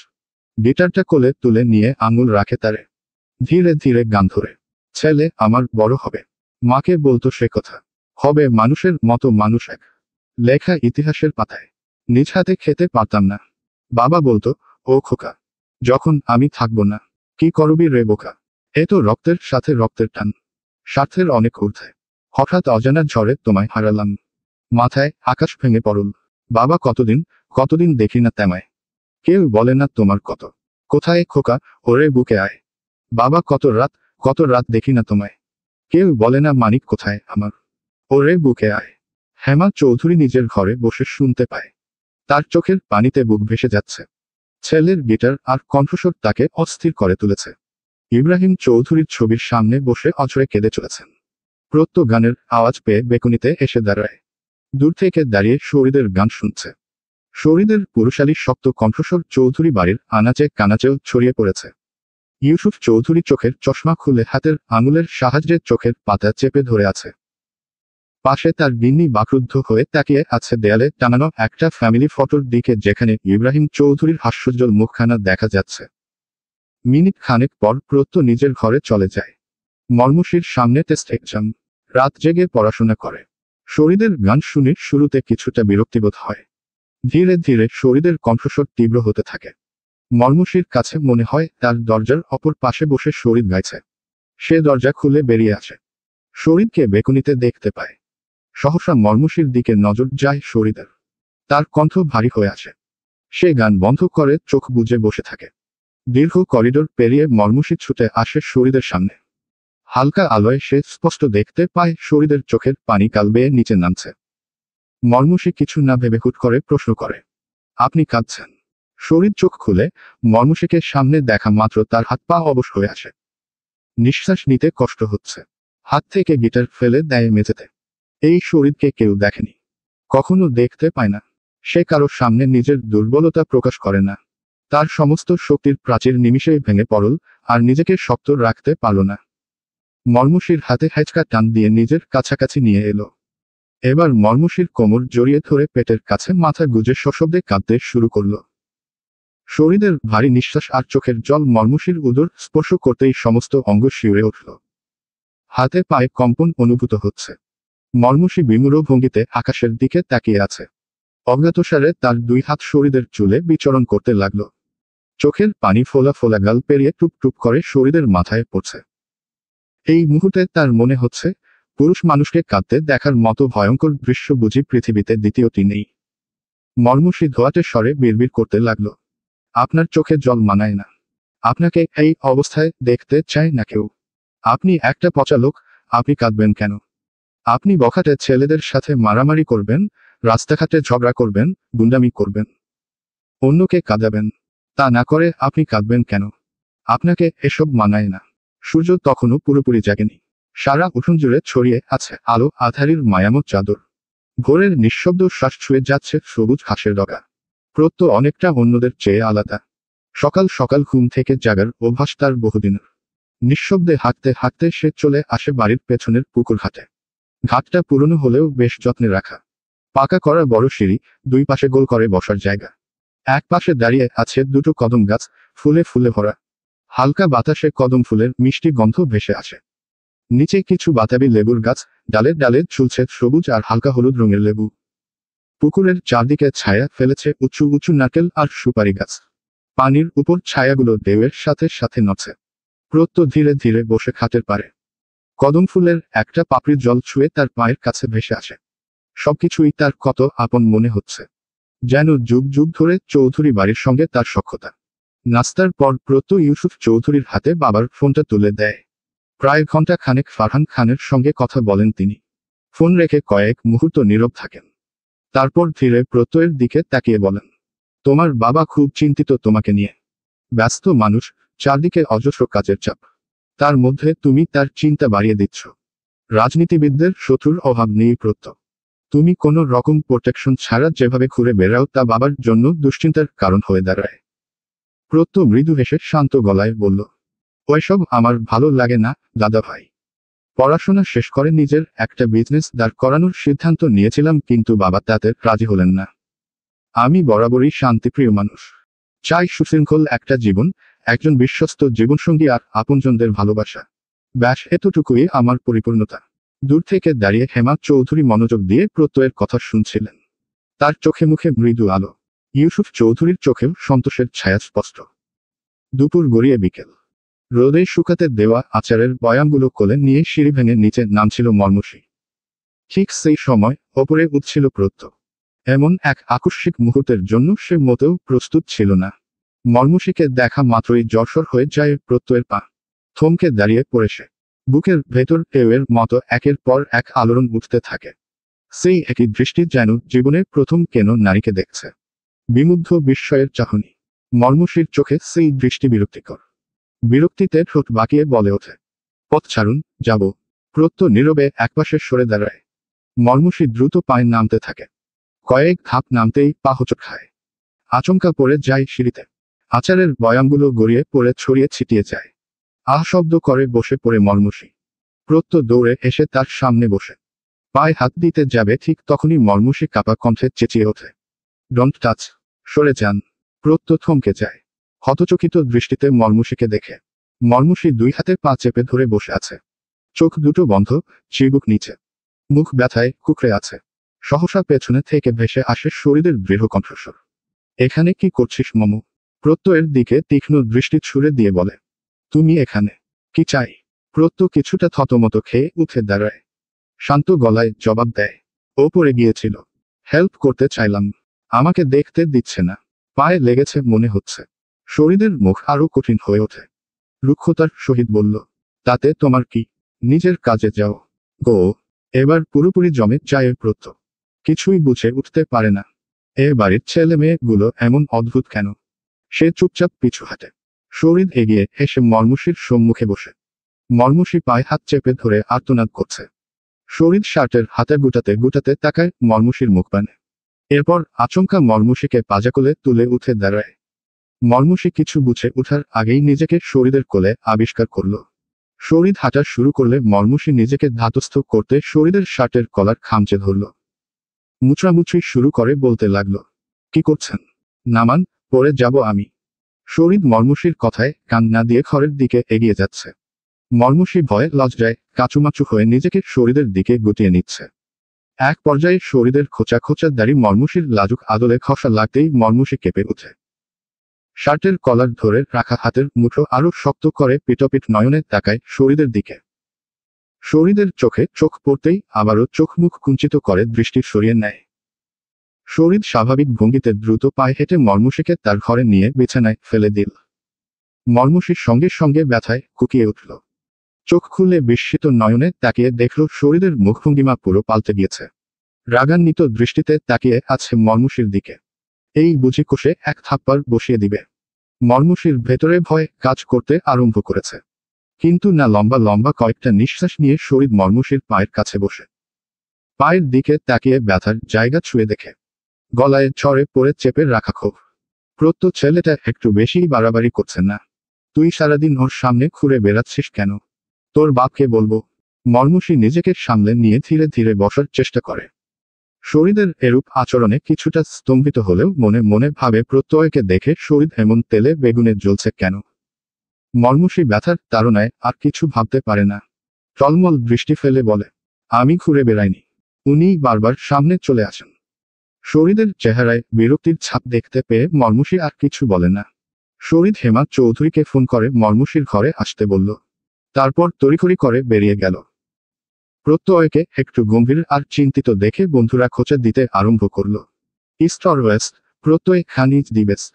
গিটারটা কোলে তুলে নিয়ে আঙুল রাখে তারে। ধীরে ধীরে গান ধরে। ছেলে আমার বড় হবে। মাকে বলতো সে কথা। হবে মানুষের মতো মানুষ এক। লেখা ইতিহাসের পাতায়। নিজ হাতে খেতে পারতাম না। বাবা বলতো, ও খোকা, যখন আমি থাকবো না, কি করবি রে বোকা। এ তো রক্তের সাথে রক্তের টান। স্বার্থের অনেক ঊর্ধ্বে। হঠাৎ অজানা ঝড়ে তোমায় হারালাম। মাথায় আকাশ ভেঙে পড়ল। বাবা কতদিন দেখি না তেমায়। কেউ বলে না তোমার কত। কোথায় খোকা, ওরে বুকে আয়। বাবা কত রাত দেখি না তোমায়। কেউ বলে না মানিক কোথায় আমার। ওরে বুকে আয়। হেমা চৌধুরী নিজের ঘরে বসে শুনতে পায়। তার চোখের পানিতে বুক ভেসে যাচ্ছে। ছেলের গিটার আর কণ্ঠস্বর তাকে অস্থির করে তুলেছে। ইব্রাহিম চৌধুরীর ছবির সামনে বসে অঝরে কেঁদে চলেছেন। প্রত্যয় গানের আওয়াজ পেয়ে বেকুনিতে এসে দাঁড়ায়। দূর থেকে দাঁড়িয়ে শহীদের গান শুনছে। শহীদের পুরুষালী শক্ত কণ্ঠস্বর চৌধুরী বাড়ির আনাচে কানাচেও ছড়িয়ে পড়েছে। ইউসুফ চৌধুরী চোখের চশমা খুলে হাতের আঙুলের সাহায্যে চোখের পাতা চেপে ধরে আছে। পাশে তার গিন্নি বাকরুদ্ধ হয়ে তাকিয়ে আছে দেয়ালে টানানো একটা ফ্যামিলি ফটোর দিকে, যেখানে ইব্রাহিম চৌধুরীর হাস্যোজ্জ্বল মুখখানা দেখা যাচ্ছে। মিনিট খানেক পর প্রত্যয় নিজের ঘরে চলে যায়। মর্মুষীর সামনে টেস্ট এক্সাম। রাত জেগে পড়াশোনা করে। শহীদের গান শুনে শুরুতে কিছুটা বিরক্তিবোধ হয়। ধীরে ধীরে শহীদের কণ্ঠস্বর তীব্র হতে থাকে। মর্মুষীর কাছে মনে হয় তার দরজার অপর পাশে বসে শহীদ গাইছে। সে দরজা খুলে বেরিয়ে আসে। শহীদকে বেকুনিতে দেখতে পায়। সহসা মর্মুষীর দিকে নজর যায় শহীদের। তার কণ্ঠ ভারী হয়ে আসে। সে গান বন্ধ করে চোখ বুজে বসে থাকে। দীর্ঘ করিডোর পেরিয়ে মর্মুষী ছুটে আসে শহীদের সামনে। হালকা আলোয় সে স্পষ্ট দেখতে পায় শহীদের চোখের পানি কাল বেয়ে নিচে নামছে। মর্মুষী কিছু না ভেবে হুট করে প্রশ্ন করে, আপনি কাঁদছেন? শহীদ চোখ খুলে মর্মুষীকে সামনে দেখা মাত্র তার হাত পা অবশ হয়ে আসে। নিঃশ্বাস নিতে কষ্ট হচ্ছে। হাত থেকে গিটার ফেলে দেয় মেঝেতে। এই শহীদকে কেউ দেখেনি, কখনো দেখতে পায় না। সে কারোর সামনে নিজের দুর্বলতা প্রকাশ করে না। তার সমস্ত শক্তির প্রাচীর নিমিষেই ভেঙে পড়ল, আর নিজেকে শক্ত রাখতে পারল না। মর্মুষীর হাতে হেঁচকা টান দিয়ে নিজের কাছাকাছি নিয়ে এলো। এবার মর্মুষীর কোমর জড়িয়ে ধরে পেটের কাছে মাথা গুজে সশব্দে কাঁদতে শুরু করল। শরীরের ভারী নিঃশ্বাস আর চোখের জল মর্মুষীর উদর স্পর্শ করতেই সমস্ত অঙ্গ শিউরে উঠল। হাতে পায়ে কম্পন অনুভূত হচ্ছে। মর্মুষী বিমূঢ় ভঙ্গিতে আকাশের দিকে তাকিয়ে আছে। অজ্ঞাতসারে তার দুই হাত শরীরের চুলে বিচরণ করতে লাগল। চোখের পানি ফোলা ফোলা গাল পেরিয়ে টুপ টুপ করে শরীরের মাথায় পড়ছে। এই মুহূর্তে তার মনে হচ্ছে, পুরুষ মানুষকে কাঁদতে দেখার মতো ভয়ঙ্কর দৃশ্য বুঝি পৃথিবীতে দ্বিতীয়টি নেই। মর্মুষী ধোয়াটে স্বরে বিড়বিড় করতে লাগল, আপনার চোখে জল মানায় না। আপনাকে এই অবস্থায় দেখতে চায় না কেউ। আপনি একটা পচা লোক, আপনি কাঁদবেন কেন? আপনি বখাটে ছেলেদের সাথে মারামারি করবেন, রাস্তাঘাটে ঝগড়া করবেন, গুন্ডামি করবেন, অন্যকে কাঁদাবেন। তা না করে আপনি কাঁদবেন কেন? আপনাকে এসব মানায় না। সূর্য তখনও পুরোপুরি জাগেনি। সারা উঠোন জুড়ে ছড়িয়ে আছে আলো আধারির মায়ামত চাদর। ভোরের নিঃশব্দ শ্বাস ছুঁয়ে যাচ্ছে সবুজ ঘাসের ডগা। প্রত্যহ অনেকটা অন্যদের চেয়ে আলাদা। সকাল সকাল ঘুম থেকে জাগার অভ্যাস তার বহুদিনের। নিঃশব্দে হাঁটতে হাঁটতে সে চলে আসে বাড়ির পেছনের পুকুর ঘাটে। ঘাটটা পুরনো হলেও বেশ যত্নে রাখা। পাকা করা বড় সিঁড়ি, দুই পাশে গোল করে বসার জায়গা। এক পাশে দাঁড়িয়ে আছে দুটো কদম গাছ, ফুলে ফুলে ভরা। হালকা বাতাসে কদম ফুলের মিষ্টি গন্ধ ভেসে আসে। নিচে কিছু বাতাবি লেবুর গাছ, ডালে ডালে ঝুলছে সবুজ আর হালকা হলুদ রঙের লেবু। পুকুরের চারদিকে ছায়া ফেলেছে উঁচু উঁচু নারকেল আর সুপারি গাছ। পানির উপর ছায়াগুলো ঢেউয়ের সাথে সাথে নড়ছে। প্রত্যহ ধীরে ধীরে বসে খাটের পারে। কদম ফুলের একটা পাপড়ি জল ছুঁয়ে তার পায়ের কাছে ভেসে আসে। সবকিছুই তার কত আপন মনে হচ্ছে, যেন যুগ যুগ ধরে চৌধুরী বাড়ির সঙ্গে তার সখ্যতা। নাস্তার পর প্রত্যহ ইউসুফ চৌধুরীর হাতে বাবার ফোনটা তুলে দেয়। প্রায় ঘন্টা খানেক ফারহান খানের সঙ্গে কথা বলেন তিনি। ফোন রেখে কয়েক মুহূর্ত নীরব থাকেন। তারপর ধীরে প্রত্যয়ের দিকে তাকিয়ে বলেন, তোমার বাবা খুব চিন্তিত তোমাকে নিয়ে। ব্যস্ত মানুষ, চারদিকে অজস্র কাজের চাপ। তার মধ্যে তুমি তার চিন্তা বাড়িয়ে দিচ্ছ। রাজনীতিবিদদের শত্রুর অভাব নেই প্রত্যয়। তুমি কোনো রকম প্রোটেকশন ছাড়া যেভাবে ঘুরে বেড়াও তা বাবার জন্য দুশ্চিন্তার কারণ হয়ে দাঁড়ায়। প্রত্যয় মৃদু হেসে শান্ত গলায় বলল, ওইসব আমার ভালো লাগে না দাদা ভাই। পড়াশোনা শেষ করে নিজের একটা বিজনেস দাঁড় করানোর সিদ্ধান্ত নিয়েছিলাম, কিন্তু বাবা তাতে রাজি হলেন না। আমি বরাবরই শান্তিপ্রিয় মানুষ। চাই সুশৃঙ্খল একটা জীবন, একজন বিশ্বস্ত জীবনসঙ্গী আর আপনজনদের ভালোবাসা। ব্যাস এতটুকুই আমার পরিপূর্ণতা। দূর থেকে দাঁড়িয়ে হেমা চৌধুরী মনোযোগ দিয়ে প্রত্যয়ের কথা শুনছিলেন। তার চোখে মুখে মৃদু আলো। ইউসুফ চৌধুরীর চোখেও সন্তোষের ছায়া স্পষ্ট। দুপুর গড়িয়ে বিকেল। রোদে শুকাতে দেওয়া আচারের বয়ামগুলো কোলে নিয়ে সিঁড়ি ভেঙে নিচে নামছিল মর্মুষী। ঠিক সেই সময় ওপরে উঠছিল প্রত্যয়। এমন এক আকস্মিক মুহূর্তের জন্য সে মোটেও প্রস্তুত ছিল না। মর্মুষীকে দেখা মাত্রই জ্বরসর হয়ে যায় প্রত্যয়ের পা। থমকে দাঁড়িয়ে পড়ে সে। বুকের ভেতর ঢেউয়ের মতো একের পর এক আলোড়ন উঠতে থাকে। সেই একই দৃষ্টি যেন জীবনের প্রথম কেন নারীকে দেখছে। বিমুগ্ধ বিস্ময়ের চাহনি। মর্মুষীর চোখে সেই দৃষ্টি বিরক্তিকর। বিরক্তিতে ঠোঁট বাঁকিয়ে বলে ওঠে, পথ ছাড়ুন, যাব। প্রত্যয় নীরবে একপাশে সরে দাঁড়ায়। মর্মুষী দ্রুত পায়ে নামতে থাকে। কয়েক ধাপ নামতেই পা হোঁচট খায়। আচমকা পড়ে যায় সিঁড়িতে। আচারের বয়ামগুলো গড়িয়ে পড়ে ছড়িয়ে ছিটিয়ে যায়। আহ শব্দ করে বসে পড়ে মর্মুষী। প্রত্যয় দৌড়ে এসে তার সামনে বসে পায়ে হাত দিতে যাবে, ঠিক তখনই মর্মুষী কাঁপা কণ্ঠে চেঁচিয়ে ওঠে, ডোন্ট টাচ, সরে যান। প্রত্যয় থমকে যায়, হতচকিত দৃষ্টিতে মর্মুষীকে দেখে। মর্মুষী দুই হাতে পা চেপে ধরে বসে আছে। চোখ দুটো বন্ধ, চিবুক নিচে। মুখ ব্যথায় কুকড়ে আছে। সহসা পেছনে থেকে ভেসে আসে শরীরের দৃঢ় কণ্ঠস্বর, এখানে কি করছিস মমু? প্রত্যয়ের দিকে তীক্ষ্ণ দৃষ্টি ছুড়ে দিয়ে বলে, তুমি এখানে কি চাই? প্রত্যয় কিছুটা থতমত খেয়ে উঠে দাঁড়ায়। শান্ত গলায় জবাব দেয়, ও পড়ে গিয়েছিল, হেল্প করতে চাইলাম, আমাকে দেখতে দিচ্ছে না, পায়ে লেগেছে মনে হচ্ছে। শরীরের মুখ আরো কঠিন হয়ে ওঠে। রুক্ষতার সহিত বলল, তাতে তোমার কি? নিজের কাজে যাও গো। এবার পুরোপুরি জমে যায় প্রত্যয়। কিছুই বুঝে উঠতে পারে না, এ বাড়ির ছেলে মেয়েগুলো এমন অদ্ভুত কেন। সে চুপচাপ পিছু হাঁটে। শরীর এগিয়ে এসে মর্মুষীর সম্মুখে বসে। মর্মুষী পায়ে হাত চেপে ধরে আর্তনাদ করছে। শরীর শার্টের হাতে গুটাতে গুটাতে তাকায় মর্মুষীর মুখপানে। এরপর আচমকা মর্মুষীকে পাজাকোলে তুলে উঠে দাঁড়ায়। মর্মুষী কিছু বুঝে উঠার আগেই নিজেকে শরীরের কোলে আবিষ্কার করল। শরীর হাঁটা শুরু করলে মর্মুষী নিজেকে ধাতস্থ করতে শরীরের শার্টের কলার খামচে ধরল। মুচড়ামুচড়ি শুরু করে বলতে লাগলো, কি করছেন? নামান, পড়ে যাব আমি। শরীর মর্মুষীর কথায় কান না দিয়ে ঘরের দিকে এগিয়ে যাচ্ছে। মর্মুষী ভয়ে লজ্জায় কাচুমাচু হয়ে নিজেকে শরীরের দিকে গুটিয়ে নিচ্ছে। এক পর্যায়ে শরীরের খোঁচা খোঁচা দাড়ি মর্মুষীর লাজুক আদলে খসা লাগতেই মর্মুষী কেঁপে ওঠে। শার্টের কলার ধরে রাখা হাতের মুঠো আরো শক্ত করে পিটপিট নয়নে তাকায় শরীরের দিকে। শরীরের চোখে চোখ পড়তেই আবারও চোখ মুখ কুঞ্চিত করে দৃষ্টি সরিয়ে নেয়। শরীর স্বাভাবিক ভঙ্গিতে দ্রুত পায়ে হেঁটে মর্মুষীকে তার ঘরে নিয়ে বিছানায় ফেলে দিল। মর্মুষীর সঙ্গে সঙ্গে ব্যথায় কুকিয়ে উঠল। চোখ খুলে বিস্মিত নয়নে তাকিয়ে দেখল শরীরের মুখভঙ্গিমা পুরো পাল্টে গিয়েছে। রাগান্বিত দৃষ্টিতে তাকিয়ে আছে মর্মুষীর দিকে। এই বুঝি কষে এক থাপ্পড় বসিয়ে দিবে। মর্মুষীর ভেতরে ভয় কাজ করতে আরম্ভ করেছে। কিন্তু না, লম্বা লম্বা কয়েকটা নিঃশ্বাস নিয়ে শরীর মর্মুষীর পায়ের কাছে বসে পায়ের দিকে তাকিয়ে ব্যথার জায়গা ছুঁয়ে দেখে গলায় ছড়ে পড়ে চেপে রাখা ক্ষোভ। প্রত্য ছেলেটা একটু বেশি বাড়াবাড়ি করছে না? তুই সারাদিন ওর সামনে ঘুরে বেড়াচ্ছিস কেন? তোর বাপকে বলবো। মর্মুষী নিজেকে সামলে নিয়ে ধীরে ধীরে বসার চেষ্টা করে। শরীরের এরূপ আচরণে কিছুটা স্তম্ভিত হলেও মনে মনে ভাবে প্রত্যয়কে দেখে শরীর এমন তেলে বেগুনে জ্বলছে কেন। মর্মুষী ব্যথার তাড়নায় আর কিছু ভাবতে পারে না। টলমল দৃষ্টি ফেলে বলে, আমি ঘুরে বেড়াইনি। উনি বারবার সামনে চলে আসেন। শরীরের চেহারায় বিরক্তির ছাপ দেখতে পেয়ে মর্মুষী আর কিছু বলে না। শরীর হেমা চৌধুরীকে ফোন করে মর্মুষীর ঘরে আসতে বলল। তারপর তড়িঘড়ি করে বেরিয়ে গেল। প্রত্যয়কে একটু গম্ভীর আর চিন্তিত দেখে বন্ধুরা খোঁচা দিতে আরম্ভ করল। ইস্ট অর ওয়েস্ট, প্রত্যয় খানিজ দি বেস্ট।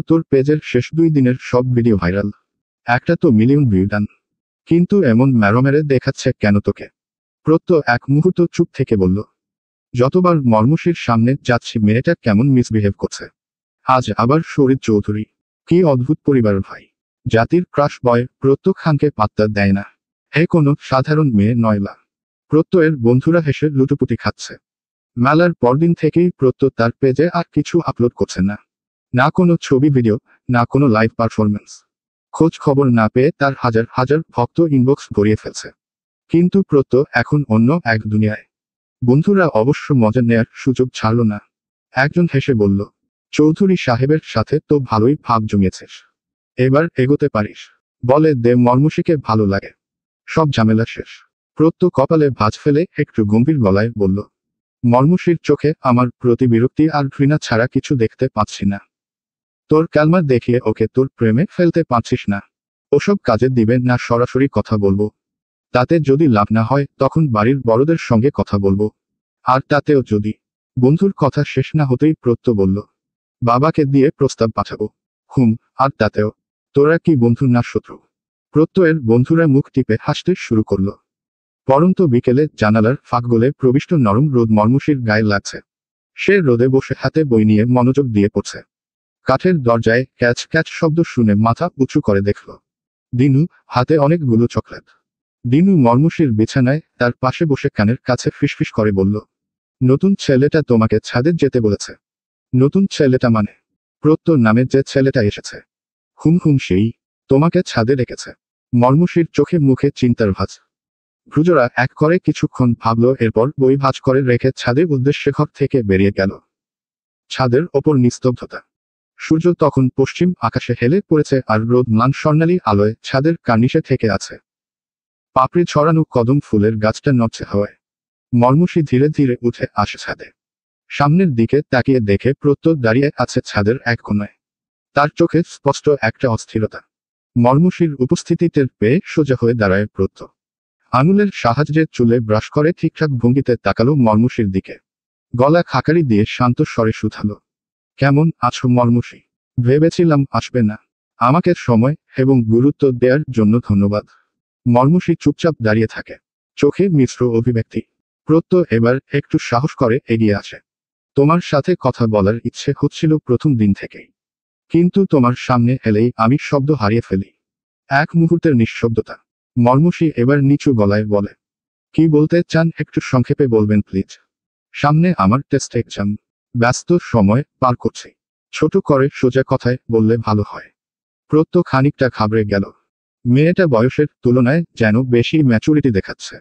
তোর পেজের শেষ 2 দিনের সব ভিডিও ভাইরাল। একটা তো মিলিয়ন ভিউ ডান। কিন্তু এমন ম্যারমেরে দেখাচ্ছে কেন তোকে? প্রত্যয় এক মুহূর্ত চুপ থেকে বলল, যতবার মর্মুষীর সামনে যাচ্ছি মেয়েটা কেমন মিসবিহেভ করছে। আজ আবার শরীর চৌধুরী। কি অদ্ভুত পরিবার ভাই। জাতির ক্রাশ বয় প্রত্যয় খানকে পাত্তা দেয় না। হে কোনো সাধারণ মেয়ে নয়লা। প্রত্যয়ের বন্ধুরা হেসে লুটোপুটি খাচ্ছে। মেলার পরদিন থেকেই প্রত্যয় তার পেজে আর কিছু আপলোড করছে না। না কোনো ছবি ভিডিও, না কোনো লাইভ পারফরমেন্স। খোঁজ খবর না পেয়ে তার হাজার হাজার ভক্ত ইনবক্স ভরিয়ে ফেলছে। কিন্তু প্রত্যয় এখন অন্য এক দুনিয়ায়। বন্ধুরা অবশ্য মজা নেয়ার সুযোগ ছাড়ল না। একজন হেসে বলল, চৌধুরী সাহেবের সাথে তো ভালোই ভাব জমিয়েছিস। এবার এগোতে পারিস। বলে দে মর্মুষীকে ভালো লাগে। সব ঝামেলা শেষ। প্রত্যয় কপালে ভাঁজ ফেলে একটু গম্ভীর গলায় বলল, মর্মুষীর চোখে আমার প্রতি বিরক্তি আর ঘৃণা ছাড়া কিছু দেখতে পাচ্ছি না। তোর ক্যালমা দেখিয়ে ওকে তোর প্রেমে ফেলতে পারছিস না। ওসব কাজে দিবে না, সরাসরি কথা বলবো। তাতে যদি লাভ না হয় তখন বাড়ির বড়দের সঙ্গে কথা বলবো। আর তাতেও যদি। বন্ধুর কথা শেষ না হতেই প্রত্যয় বলল, বাবাকে দিয়ে প্রস্তাব পাঠাবো। আর তাতেও? তোরা কি বন্ধু না শত্রু? প্রত্যয়ের বন্ধুরা মুখ টিপে হাসতে শুরু করল। পরন্ত বিকেলে জানালার ফাঁক গলে প্রবিষ্ট নরম রোদ মর্মুষীর গায়ে লাগছে। সে রোদে বসে হাতে বই নিয়ে মনোযোগ দিয়ে পড়ছে। কাঠের দরজায় ক্যাচ ক্যাচ শব্দ শুনে মাথা উঁচু করে দেখল দিনু, হাতে অনেকগুলো চকলেট। দিনু মর্মুষীর বিছানায় তার পাশে বসে কানের কাছে ফিসফিস করে বলল, নতুন ছেলেটা তোমাকে ছাদে যেতে বলেছে। নতুন ছেলেটা মানে? প্রত্যয় নামে যে ছেলেটা এসেছে। সেই তোমাকে ছাদে রেখেছে। মর্মুষীর চোখে মুখে চিন্তার ভাঁজ। ভ্রুজরা এক করে কিছুক্ষণ ভাবল, এরপর বই ভাঁজ করে রেখে ছাদের উদ্দেশ্যে ঘর থেকে বেরিয়ে গেল। ছাদের ওপর নিস্তব্ধতা। সূর্য তখন পশ্চিম আকাশে হেলে পড়েছে আর রোদ ম্লান স্বর্ণালী আলোয় ছাদের কার্নিশে থেকে আছে। পাপড়ি ছড়ানো কদম ফুলের গাছটা নড়ছে হাওয়ায়। মর্মুষী ধীরে ধীরে উঠে আসে ছাদে। সামনের দিকে তাকিয়ে দেখে প্রত্যয় দাঁড়িয়ে আছে ছাদের এক কোণায়। তার চোখে স্পষ্ট একটা অস্থিরতা। মর্মুষীর উপস্থিতি টের পেয়ে সোজা হয়ে দাঁড়ায় প্রত্যয়। আঙুলের সাহায্যে চুলে ব্রাশ করে ঠিকঠাক ভঙ্গিতে তাকালো মর্মুষীর দিকে। গলা খাকারি দিয়ে শান্ত স্বরে শুধালো, কেমন আছো মর্মুষী? ভেবেছিলাম আসবে না। আমাকে সময় এবং গুরুত্ব দেওয়ার জন্য ধন্যবাদ। মর্মুষী চুপচাপ দাঁড়িয়ে থাকে, চোখে মিশ্র অভিব্যক্তি। প্রত্যয় এবার একটু সাহস করে এগিয়ে আসে। তোমার সাথে কথা বলার ইচ্ছে হচ্ছিল প্রথম দিন থেকেই। কিন্তু তোমার সামনে এলেই আমি শব্দ হারিয়ে ফেলি। এক মুহূর্তের নিঃশব্দতা। মর্মুষী এবার নিচু গলায় বলে, কি বলতে চান একটু সংক্ষেপে বলবেন প্লিজ। সামনে আমার টেস্ট এক্সাম। ব্যস্ত সময় পার করছি। ছোট করে সোজা কথায় বললে ভালো হয়। প্রত্যয় খানিকটা ঘাবড়ে গেল। মেয়েটা বয়সের তুলনায় যেন বেশি ম্যাচুরিটি দেখাচ্ছে।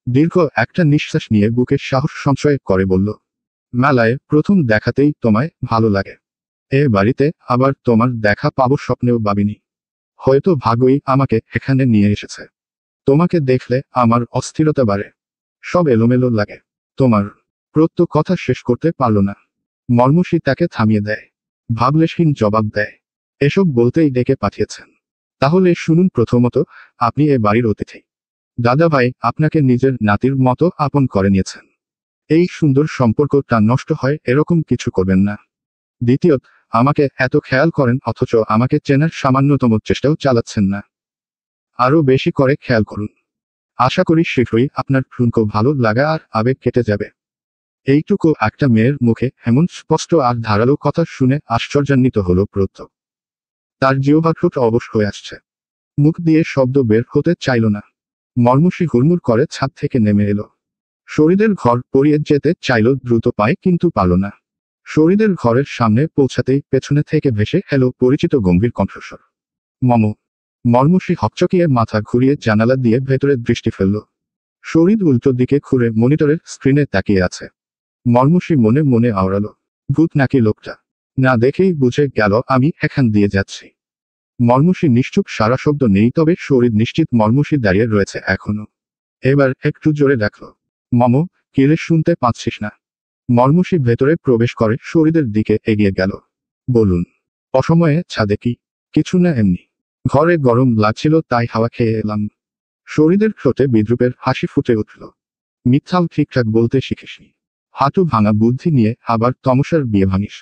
দীর্ঘ একটা নিঃশ্বাস নিয়ে বুকে সাহস সঞ্চয় করে বলল, মেলায় প্রথম দেখাতেই তোমায় ভালো লাগে। এ বাড়িতে আবার তোমার দেখা পাবো স্বপ্নেও ভাবিনি। হয়তো ভাগ্যই আমাকে এখানে নিয়ে এসেছে। তোমাকে দেখলে আমার অস্থিরতা বাড়ে, সব এলোমেলো লাগে। তোমার প্রত্য কথা শেষ করতে পারল না। মর্মসী তাকে থামিয়ে দেয়, ভাবলেশহীন জবাব দেয়, এসব বলতেই ডেকে পাঠিয়েছেন। তাহলে শুনুন, প্রথমত আপনি এ বাড়ির অতিথি। দাদাভাই আপনাকে নিজের নাতির মতো আপন করে নিয়েছেন। এই সুন্দর সম্পর্কটা নষ্ট হয় এরকম কিছু করবেন না। দ্বিতীয়ত, আমাকে এত খেয়াল করেন অথচ আমাকে চেনার সামান্যতম চেষ্টাও চালাচ্ছেন না। আরো বেশি করে খেয়াল করুন। আশা করি শীঘ্রই আপনার ঠুনকো ভালো লাগা আর আবেগ কেটে যাবে। এইটুকু একটা মেয়ের মুখে এমন স্পষ্ট আর ধারালো কথা শুনে আশ্চর্যান্বিত হলো প্রত্য। তার জিহ্বা ঠোঁট অবশ হয়ে আসছে, মুখ দিয়ে শব্দ বের হতে চাইল না। মর্মসী হুড়মুড় করে ছাদ থেকে নেমে এলো। শরীরের ঘর পরিয়ে যেতে চাইল দ্রুত পায়, কিন্তু পারল না। শরীরের ঘরের সামনে পৌঁছাতেই পেছনে থেকে ভেসে এলো পরিচিত গম্ভীর কণ্ঠস্বর, মম। মর্মসী হকচকিয়ে মাথা ঘুরিয়ে জানালা দিয়ে ভেতরে দৃষ্টি ফেলল। শরীর উল্টো দিকে ঘুরে মনিটরের স্ক্রিনে তাকিয়ে আছে। মর্মসী মনে মনে আওড়ালো, ভূত নাকি লোকটা, না দেখেই বুঝে গেল আমি এখান দিয়ে যাচ্ছি। মর্মসী নিশ্চুপ, সারা শব্দ নেই, তবে শরীর নিশ্চিত মর্মসী দাঁড়িয়ে রয়েছে এখনো। এবার একটু জোরে ডাকল, মম, কিরে শুনতে পাচ্ছিস না? মর্মসী ভেতরে প্রবেশ করে শরীরের দিকে এগিয়ে গেল। বলুন। অসময়ে ছাদে কি? কিছু না, এমনি। ঘরে গরম লাগছিল তাই হাওয়া খেয়ে এলাম। শরীরের ঠোঁটে বিদ্রুপের হাসি ফুটে উঠল। মিথ্যাও ঠিকঠাক বলতে শিখিসনি। হাঁটু ভাঙা বুদ্ধি নিয়ে আবার তমসার বিয়ে ভাঙিস।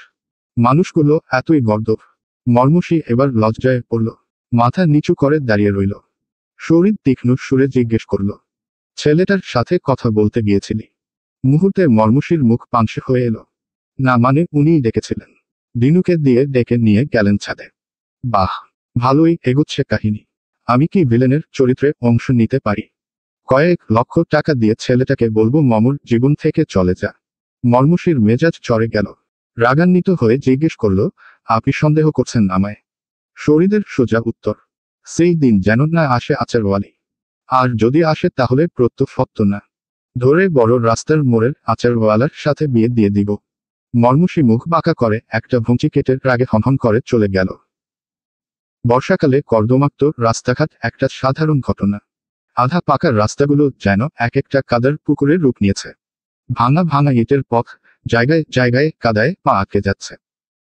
মানুষগুলো এতই গর্দভ। মর্মসী এবার লজ্জায় পড়ল, মাথা নিচু করে দাঁড়িয়ে রইল। শরীর তীক্ষ্ণ সুরে জিজ্ঞেস করল, ছেলেটার সাথে কথা বলতে গিয়েছিলি? মুহূর্তে মর্মসীর মুখ পাংশে হয়ে এলো। না মানে, উনিই ডেকেছিলেন। দিনুকে দিয়ে ডেকে নিয়ে গেলেন ছাদে। বাহ, ভালোই এগোচ্ছে কাহিনী। আমি কি ভিলেনের চরিত্রে অংশ নিতে পারি? কয়েক লক্ষ টাকা দিয়ে ছেলেটাকে বলবো মমর জীবন থেকে চলে যা। মর্মসীর মেজাজ চড়ে গেল। রাগান্বিত হয়ে জিজ্ঞেস করল, আপনি সন্দেহ করছেন আমায়? শরীরের সোজা উত্তর, সেই দিন যেন না আসে আচারওয়ালি। আর যদি আসে তাহলে প্রত্যফত্ত না ধরে বড় রাস্তার মোড়ের আচারওয়ালার সাথে বিয়ে দিয়ে দিব। মর্মসী মুখ বাঁকা করে একটা ভুঁচি কেটে রাগে হনহন করে চলে গেল। বর্ষাকালে কর্দমাক্ত রাস্তাঘাট একটা সাধারণ ঘটনা। আধা পাকা রাস্তাগুলো যেন এক একটা কাদার পুকুরের রূপ নিয়েছে। ভাঙা ভাঙা ইটের পথ, জায়গায় জায়গায় কাদায় পা আটকে যাচ্ছে।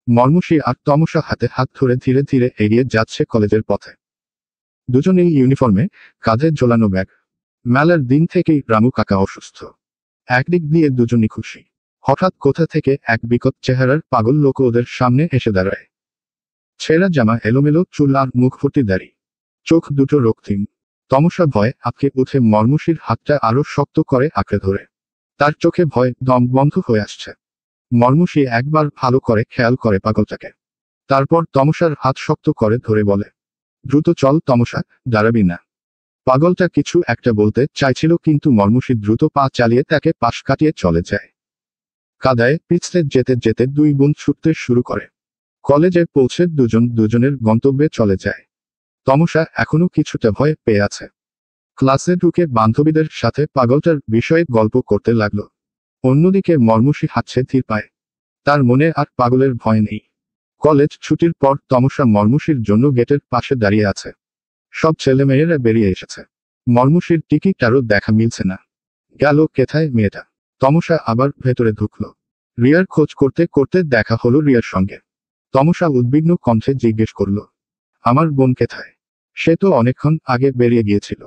মর্মসী আর তমসা হাতে হাত ধরে ধীরে ধীরে এগিয়ে যাচ্ছে কলেজের পথে। দুজনেই ইউনিফর্মে, কাঁধে ঝোলানো ব্যাগ। মেলার দিন থেকেই রামু কাকা অসুস্থ। একদিক দিয়ে দুজনই খুশি। হঠাৎ কোথা থেকে এক বিকট চেহারার পাগল লোক ওদের সামনে এসে দাঁড়ায়। ছেঁড়া জামা, এলোমেলো চুল আর মুখ ভর্তি দাড়ি, চোখ দুটো রক্তিম। তমসা ভয় আঁতকে উঠে মর্মসীর হাতটা আরো শক্ত করে আঁকড়ে ধরে। তার চোখে ভয় দম বন্ধ হয়ে আসছে। মর্মসী একবার ভালো করে খেয়াল করে পাগলটাকে। তারপর তমসার হাত শক্ত করে ধরে বলে, দ্রুত চল তমসা, দাঁড়াবি না। পাগলটা কিছু একটা বলতে চাইছিল, কিন্তু মর্মসী দ্রুত পা চালিয়ে তাকে পাশ কাটিয়ে চলে যায়। কাদায় পিছলে যেতে যেতে দুই বোন ছুটতে শুরু করে। কলেজে পৌঁছে দুজন দুজনের গন্তব্যে চলে যায়। তমসা এখনো কিছুটা ভয় পেয়ে আছে। ক্লাসে ঢুকে বান্ধবীদের সাথে পাগলটার বিষয়ে গল্প করতে লাগলো। অন্যদিকে মর্মসী হাঁটছে ধীর পায়। তার মনে আর পাগলের ভয় নেই। কলেজ ছুটির পর তমসা মর্মসীর জন্য গেটের পাশে দাঁড়িয়ে আছে। সব ছেলেমেয়েরা বেরিয়ে এসেছে। মর্মসীর টিকিটারও দেখা মিলছে না। গেল কেথায় মেয়েটা? তমসা আবার ভেতরে ঢুকলো। রিয়ার খোঁজ করতে করতে দেখা হলো রিয়ার সঙ্গে। তমসা উদ্বিগ্ন কণ্ঠে জিজ্ঞেস করল, আমার বোন কেথায়? সে তো অনেকক্ষণ আগে বেরিয়ে গিয়েছিল।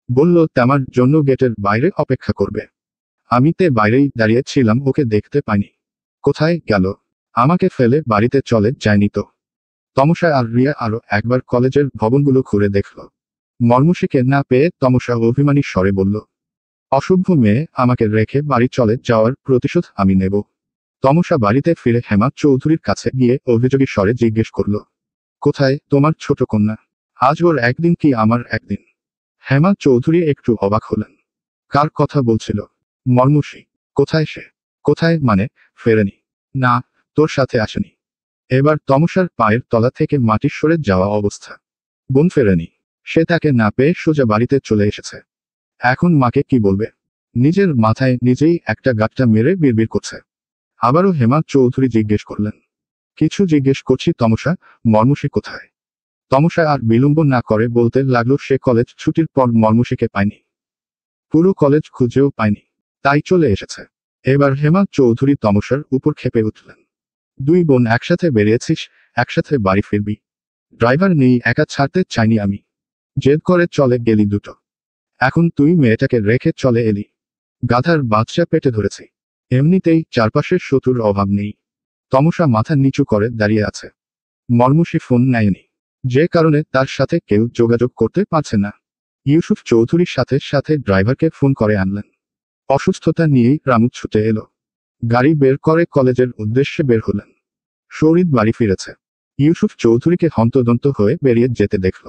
বলল তেমার জন্য গেটের বাইরে অপেক্ষা করবে। আমি তে বাইরেই দাঁড়িয়ে ছিলাম, ওকে দেখতে পাইনি। কোথায় গেল? আমাকে ফেলে বাড়িতে চলে যায়নি তো? তমসা আর রিয়া আরো একবার কলেজের ভবনগুলো ঘুরে দেখল। মর্মসীকে না পেয়ে তমসা অভিমানী স্বরে বলল, অসভ্য মেয়ে, আমাকে রেখে বাড়ি চলে যাওয়ার প্রতিশোধ আমি নেব। তমসা বাড়িতে ফিরে হেমা চৌধুরীর কাছে গিয়ে অভিযোগী স্বরে জিজ্ঞেস করল, কোথায় তোমার ছোট কন্যা? আজ ওর একদিন কি আমার একদিন? হেমা চৌধুরী একটু অবাক হলেন। কার কথা বলছিল? মর্মসী। কোথায় সে? কোথায় মানে? ফেরেনি? না, তোর সাথে আসেনি। এবার তমসার পায়ের তলা থেকে মাটি সরে যাওয়া অবস্থা। বোন ফেরেনি? সে তাকে না পেয়ে সোজা বাড়িতে চলে এসেছে। এখন মাকে কি বলবে? নিজের মাথায় নিজেই একটা গাঁটটা মেরে বিড়বিড় করছে। আবারও হেমা চৌধুরী জিজ্ঞেস করলেন, কিছু জিজ্ঞেস করছি তমসা, মর্মসী কোথায়? তমসা আর বিলম্ব না করে বলতে লাগলো সে কলেজ ছুটির পর মর্মুষীকে পায়নি, পুরো কলেজ খুঁজেও পায়নি, তাই চলে এসেছে। এবার হেমা চৌধুরী তমসার উপর ক্ষেপে উঠলেন। দুই বোন একসাথে বেরিয়েছিস, একসাথে বাড়ি ফিরবি, ড্রাইভার নেই, একা ছাড়তে চাইনি আমি, জেদ করে চলে গেলি দুটো, এখন তুই মেয়েটাকে রেখে চলে এলি, গাধার বাচ্চা পেটে ধরেছি, এমনিতেই চারপাশের শত্রুর অভাব নেই। তমসা মাথা নিচু করে দাঁড়িয়ে আছে। মর্মুষী ফোন নেয়নি, যে কারণে তার সাথে কেউ যোগাযোগ করতে পারছে না। ইউসুফ চৌধুরীর সাথে সাথে ড্রাইভারকে ফোন করে আনলেন। অসুস্থতা নিয়েই রামু ছুটে এলো, গাড়ি বের করে কলেজের উদ্দেশ্যে বের হলেন। শরীদ বাড়ি ফিরেছে। ইউসুফ চৌধুরীকে হন্তদন্ত হয়ে বেরিয়ে যেতে দেখল।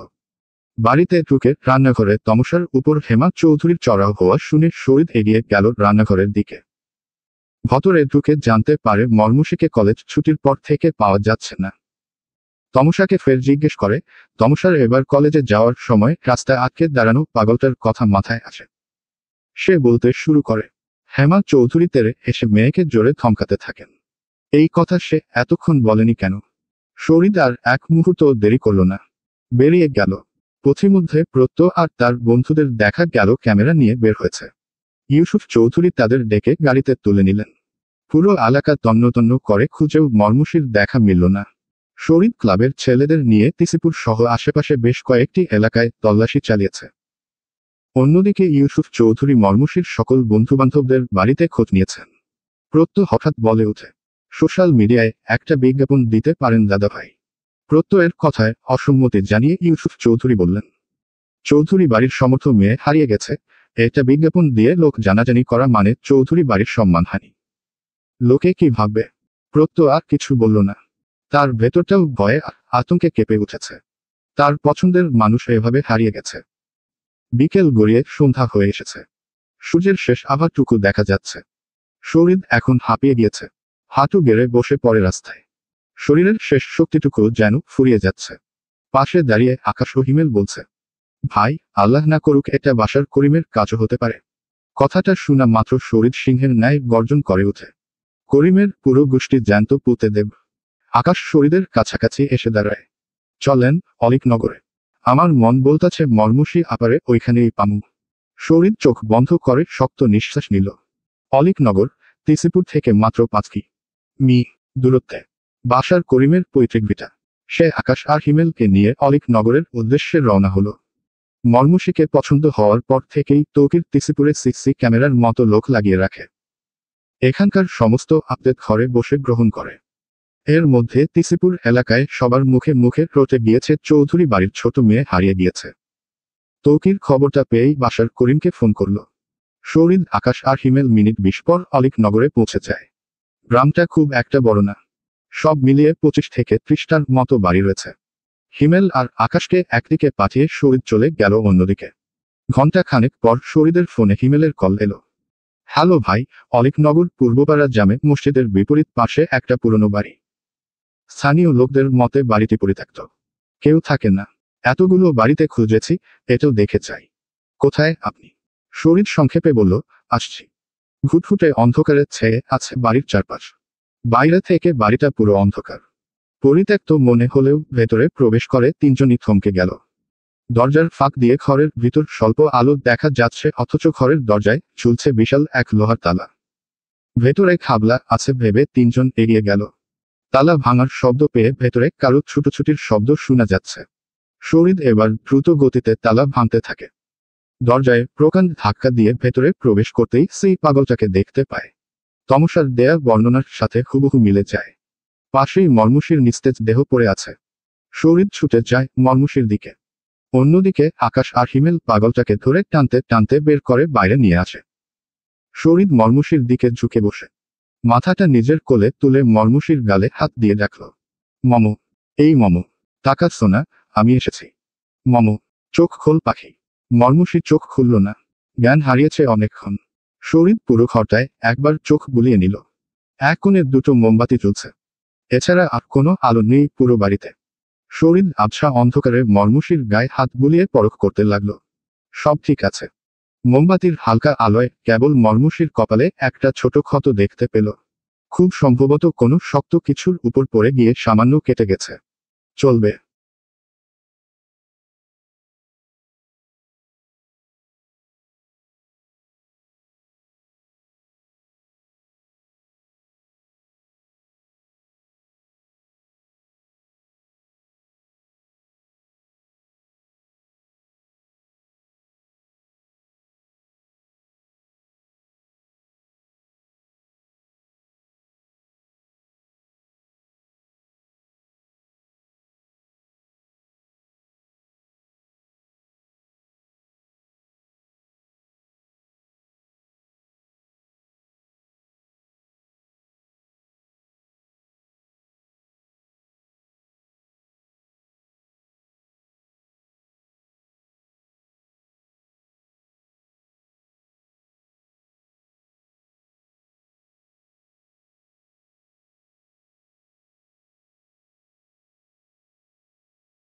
বাড়িতে ঢুকে রান্নাঘরে তমসার উপর হেমা চৌধুরীর চড়াও হওয়া শুনে শরীদ এগিয়ে গেল রান্নাঘরের দিকে। ভেতরে ঢুকে জানতে পারে মর্মুষীকে কলেজ ছুটির পর থেকে পাওয়া যাচ্ছে না। তমসাকে ফের জিজ্ঞেস করে। তমসার এবার কলেজে যাওয়ার সময় রাস্তায় আটকে দাঁড়ানো পাগলটার কথা মাথায় আসে। সে বলতে শুরু করে। হেমা চৌধুরী তেরে এসে মেয়েকে জোরে ধমকাতে থাকেন। এই কথা সে এতক্ষণ বলেনি কেন? শরীদ আর এক মুহূর্ত দেরি করল না, বেরিয়ে গেল। পথিমধ্যে প্রত্যয় আর তার বন্ধুদের দেখা গেল ক্যামেরা নিয়ে বের হয়েছে। ইউসুফ চৌধুরী তাদের ডেকে গাড়িতে তুলে নিলেন। পুরো এলাকা তন্নতন্ন করে খুঁজেও মর্মুষীর দেখা মিলল না। শরীদ ক্লাবের ছেলেদের নিয়ে তিসিপুর সহ আশেপাশে বেশ কয়েকটি এলাকায় তল্লাশি চালিয়েছে। অন্যদিকে ইউসুফ চৌধুরী মর্মুষীর সকল বন্ধুবান্ধবদের বাড়িতে খোঁজ নিয়েছেন। প্রত্যয় হঠাৎ বলে ওঠে, সোশ্যাল মিডিয়ায় একটা বিজ্ঞাপন দিতে পারেন দাদাভাই। প্রত্যয়ের কথায় অসম্মতি জানিয়ে ইউসুফ চৌধুরী বললেন, চৌধুরী বাড়ির সমর্থ মেয়ে হারিয়ে গেছে, এটা বিজ্ঞাপন দিয়ে লোক জানাজানি করা মানে চৌধুরী বাড়ির সম্মানহানি। লোকে কি ভাববে? প্রত্যয় আর কিছু বলল না। তার ভেতরটাও ভয়ে আর আতঙ্কে কেঁপে উঠেছে। তার পছন্দের মানুষ এভাবে হারিয়ে গেছে। বিকেল গড়িয়ে সন্ধ্যা হয়ে এসেছে। সূর্যের শেষ আভাটুকু দেখা যাচ্ছে। শরীর এখন হাঁপিয়ে গিয়েছে, হাঁটু গেড়ে বসে পড়ে রাস্তায়। শরীরের শেষ শক্তিটুকু যেন ফুরিয়ে যাচ্ছে। পাশে দাঁড়িয়ে আকাশ ও হিমেল বলছে, ভাই, আল্লাহ না করুক এটা বাসার করিমের কাজও হতে পারে। কথাটা শোনা মাত্র শরীর সিংহের ন্যায় গর্জন করে ওঠে। করিমের পুরো গোষ্ঠী জ্যান্ত পুঁতে দেব। আকাশ শরীরের কাছাকাছি এসে দাঁড়ায়। চলেন অলিকনগরে, আমার মন বলতাছে মর্মুষী আপারে ওইখানেই পামু। শরীর চোখ বন্ধ করে শক্ত নিঃশ্বাস নিল। অলিকনগর তিসিপুর থেকে মাত্র 5 কিমি দূরত্বে। বাসার করিমের পৈতৃক ভিটা। সে আকাশ আর হিমেলকে নিয়ে অলিকনগরের উদ্দেশ্যে রওনা হলো। মর্মুষীকে পছন্দ হওয়ার পর থেকেই তৌকির তিসিপুরে সিসি ক্যামেরার মতো লোক লাগিয়ে রাখে। এখানকার সমস্ত আপডেট ঘরে বসে গ্রহণ করে। এর মধ্যে তিসিপুর এলাকায় সবার মুখে মুখে রটে গিয়েছে চৌধুরী বাড়ির ছোট মেয়ে হারিয়ে গিয়েছে। তৌকির খবরটা পেয়েই বাসার করিমকে ফোন করল। শরীদ, আকাশ আর হিমেল মিনিট 20 পর অলিকনগরে পৌঁছে যায়। গ্রামটা খুব একটা বড় না, সব মিলিয়ে 25 থেকে 30টার মতো বাড়ি রয়েছে। হিমেল আর আকাশকে একদিকে পাঠিয়ে শরীদ চলে গেল অন্যদিকে। ঘণ্টা খানেক পর শরীদের ফোনে হিমেলের কল এলো। হ্যালো ভাই, অলিকনগর পূর্বপাড়া জামে মসজিদের বিপরীত পাশে একটা পুরনো বাড়ি। স্থানীয় লোকদের মতে বাড়িটি পরিত্যক্ত, কেউ থাকে না। এতগুলো বাড়িতে খুঁজেছি, এটাও দেখে চাই। কোথায় আপনি? শরীর সংক্ষেপে বলল, আসছি। ঘুটঘুটে অন্ধকারে ছেয়ে আছে বাড়ির চারপাশ। বাইরে থেকে বাড়িটা পুরো অন্ধকার। পরিত্যক্ত মনে হলেও ভেতরে প্রবেশ করে তিনজনই থমকে গেল। দরজার ফাঁক দিয়ে ঘরের ভিতর স্বল্প আলো দেখা যাচ্ছে, অথচ ঘরের দরজায় ঝুলছে বিশাল এক লোহার তালা। ভেতরে খাবলা আছে ভেবে তিনজন এগিয়ে গেল। তালা ভাঙার শব্দ পেয়ে ভেতরে কারো ছুটোছুটির শব্দ শোনা যাচ্ছে। শরীর এবার দ্রুত গতিতে তালা ভাঙতে থাকে। দরজায় প্রকাণ্ড ধাক্কা দিয়ে ভেতরে প্রবেশ করতেই সেই পাগলটাকে দেখতে পায়। তমসার দেয়া বর্ণনার সাথে হুবহু মিলে যায়। পাশেই মর্মুষীর নিস্তেজ দেহ পড়ে আছে। শরীর ছুটে যায় মর্মুষীর দিকে। অন্যদিকে আকাশ আর হিমেল পাগলটাকে ধরে টানতে টানতে বের করে বাইরে নিয়ে আসে। শরীর মর্মুষীর দিকে ঝুঁকে বসে মাথাটা নিজের কোলে তুলে মর্মুষীর গালে হাত দিয়ে ডাকল, মমো, এই মমো, তাকাচ্ছ না, আমি এসেছি। মমো, চোখ খোল পাখি। মর্মুষী চোখ খুলল না। জ্ঞান হারিয়েছে অনেকক্ষণ। শরীর পুরো ঘরটায় একবার চোখ বুলিয়ে নিল। এক কোণে দুটো মোমবাতি জ্বলছে, এছাড়া আর কোনো আলো নেই পুরো বাড়িতে। শরীর আবছা অন্ধকারে মর্মুষীর গায়ে হাত বুলিয়ে পরখ করতে লাগল। সব ঠিক আছে। মোমবাতির হালকা আলোয় কেবল মর্মুষীর কপালে একটা ছোট ক্ষত দেখতে পেল। খুব সম্ভবত কোনো শক্ত কিছুর উপর পড়ে গিয়ে সামান্য কেটে গেছে। চলবে।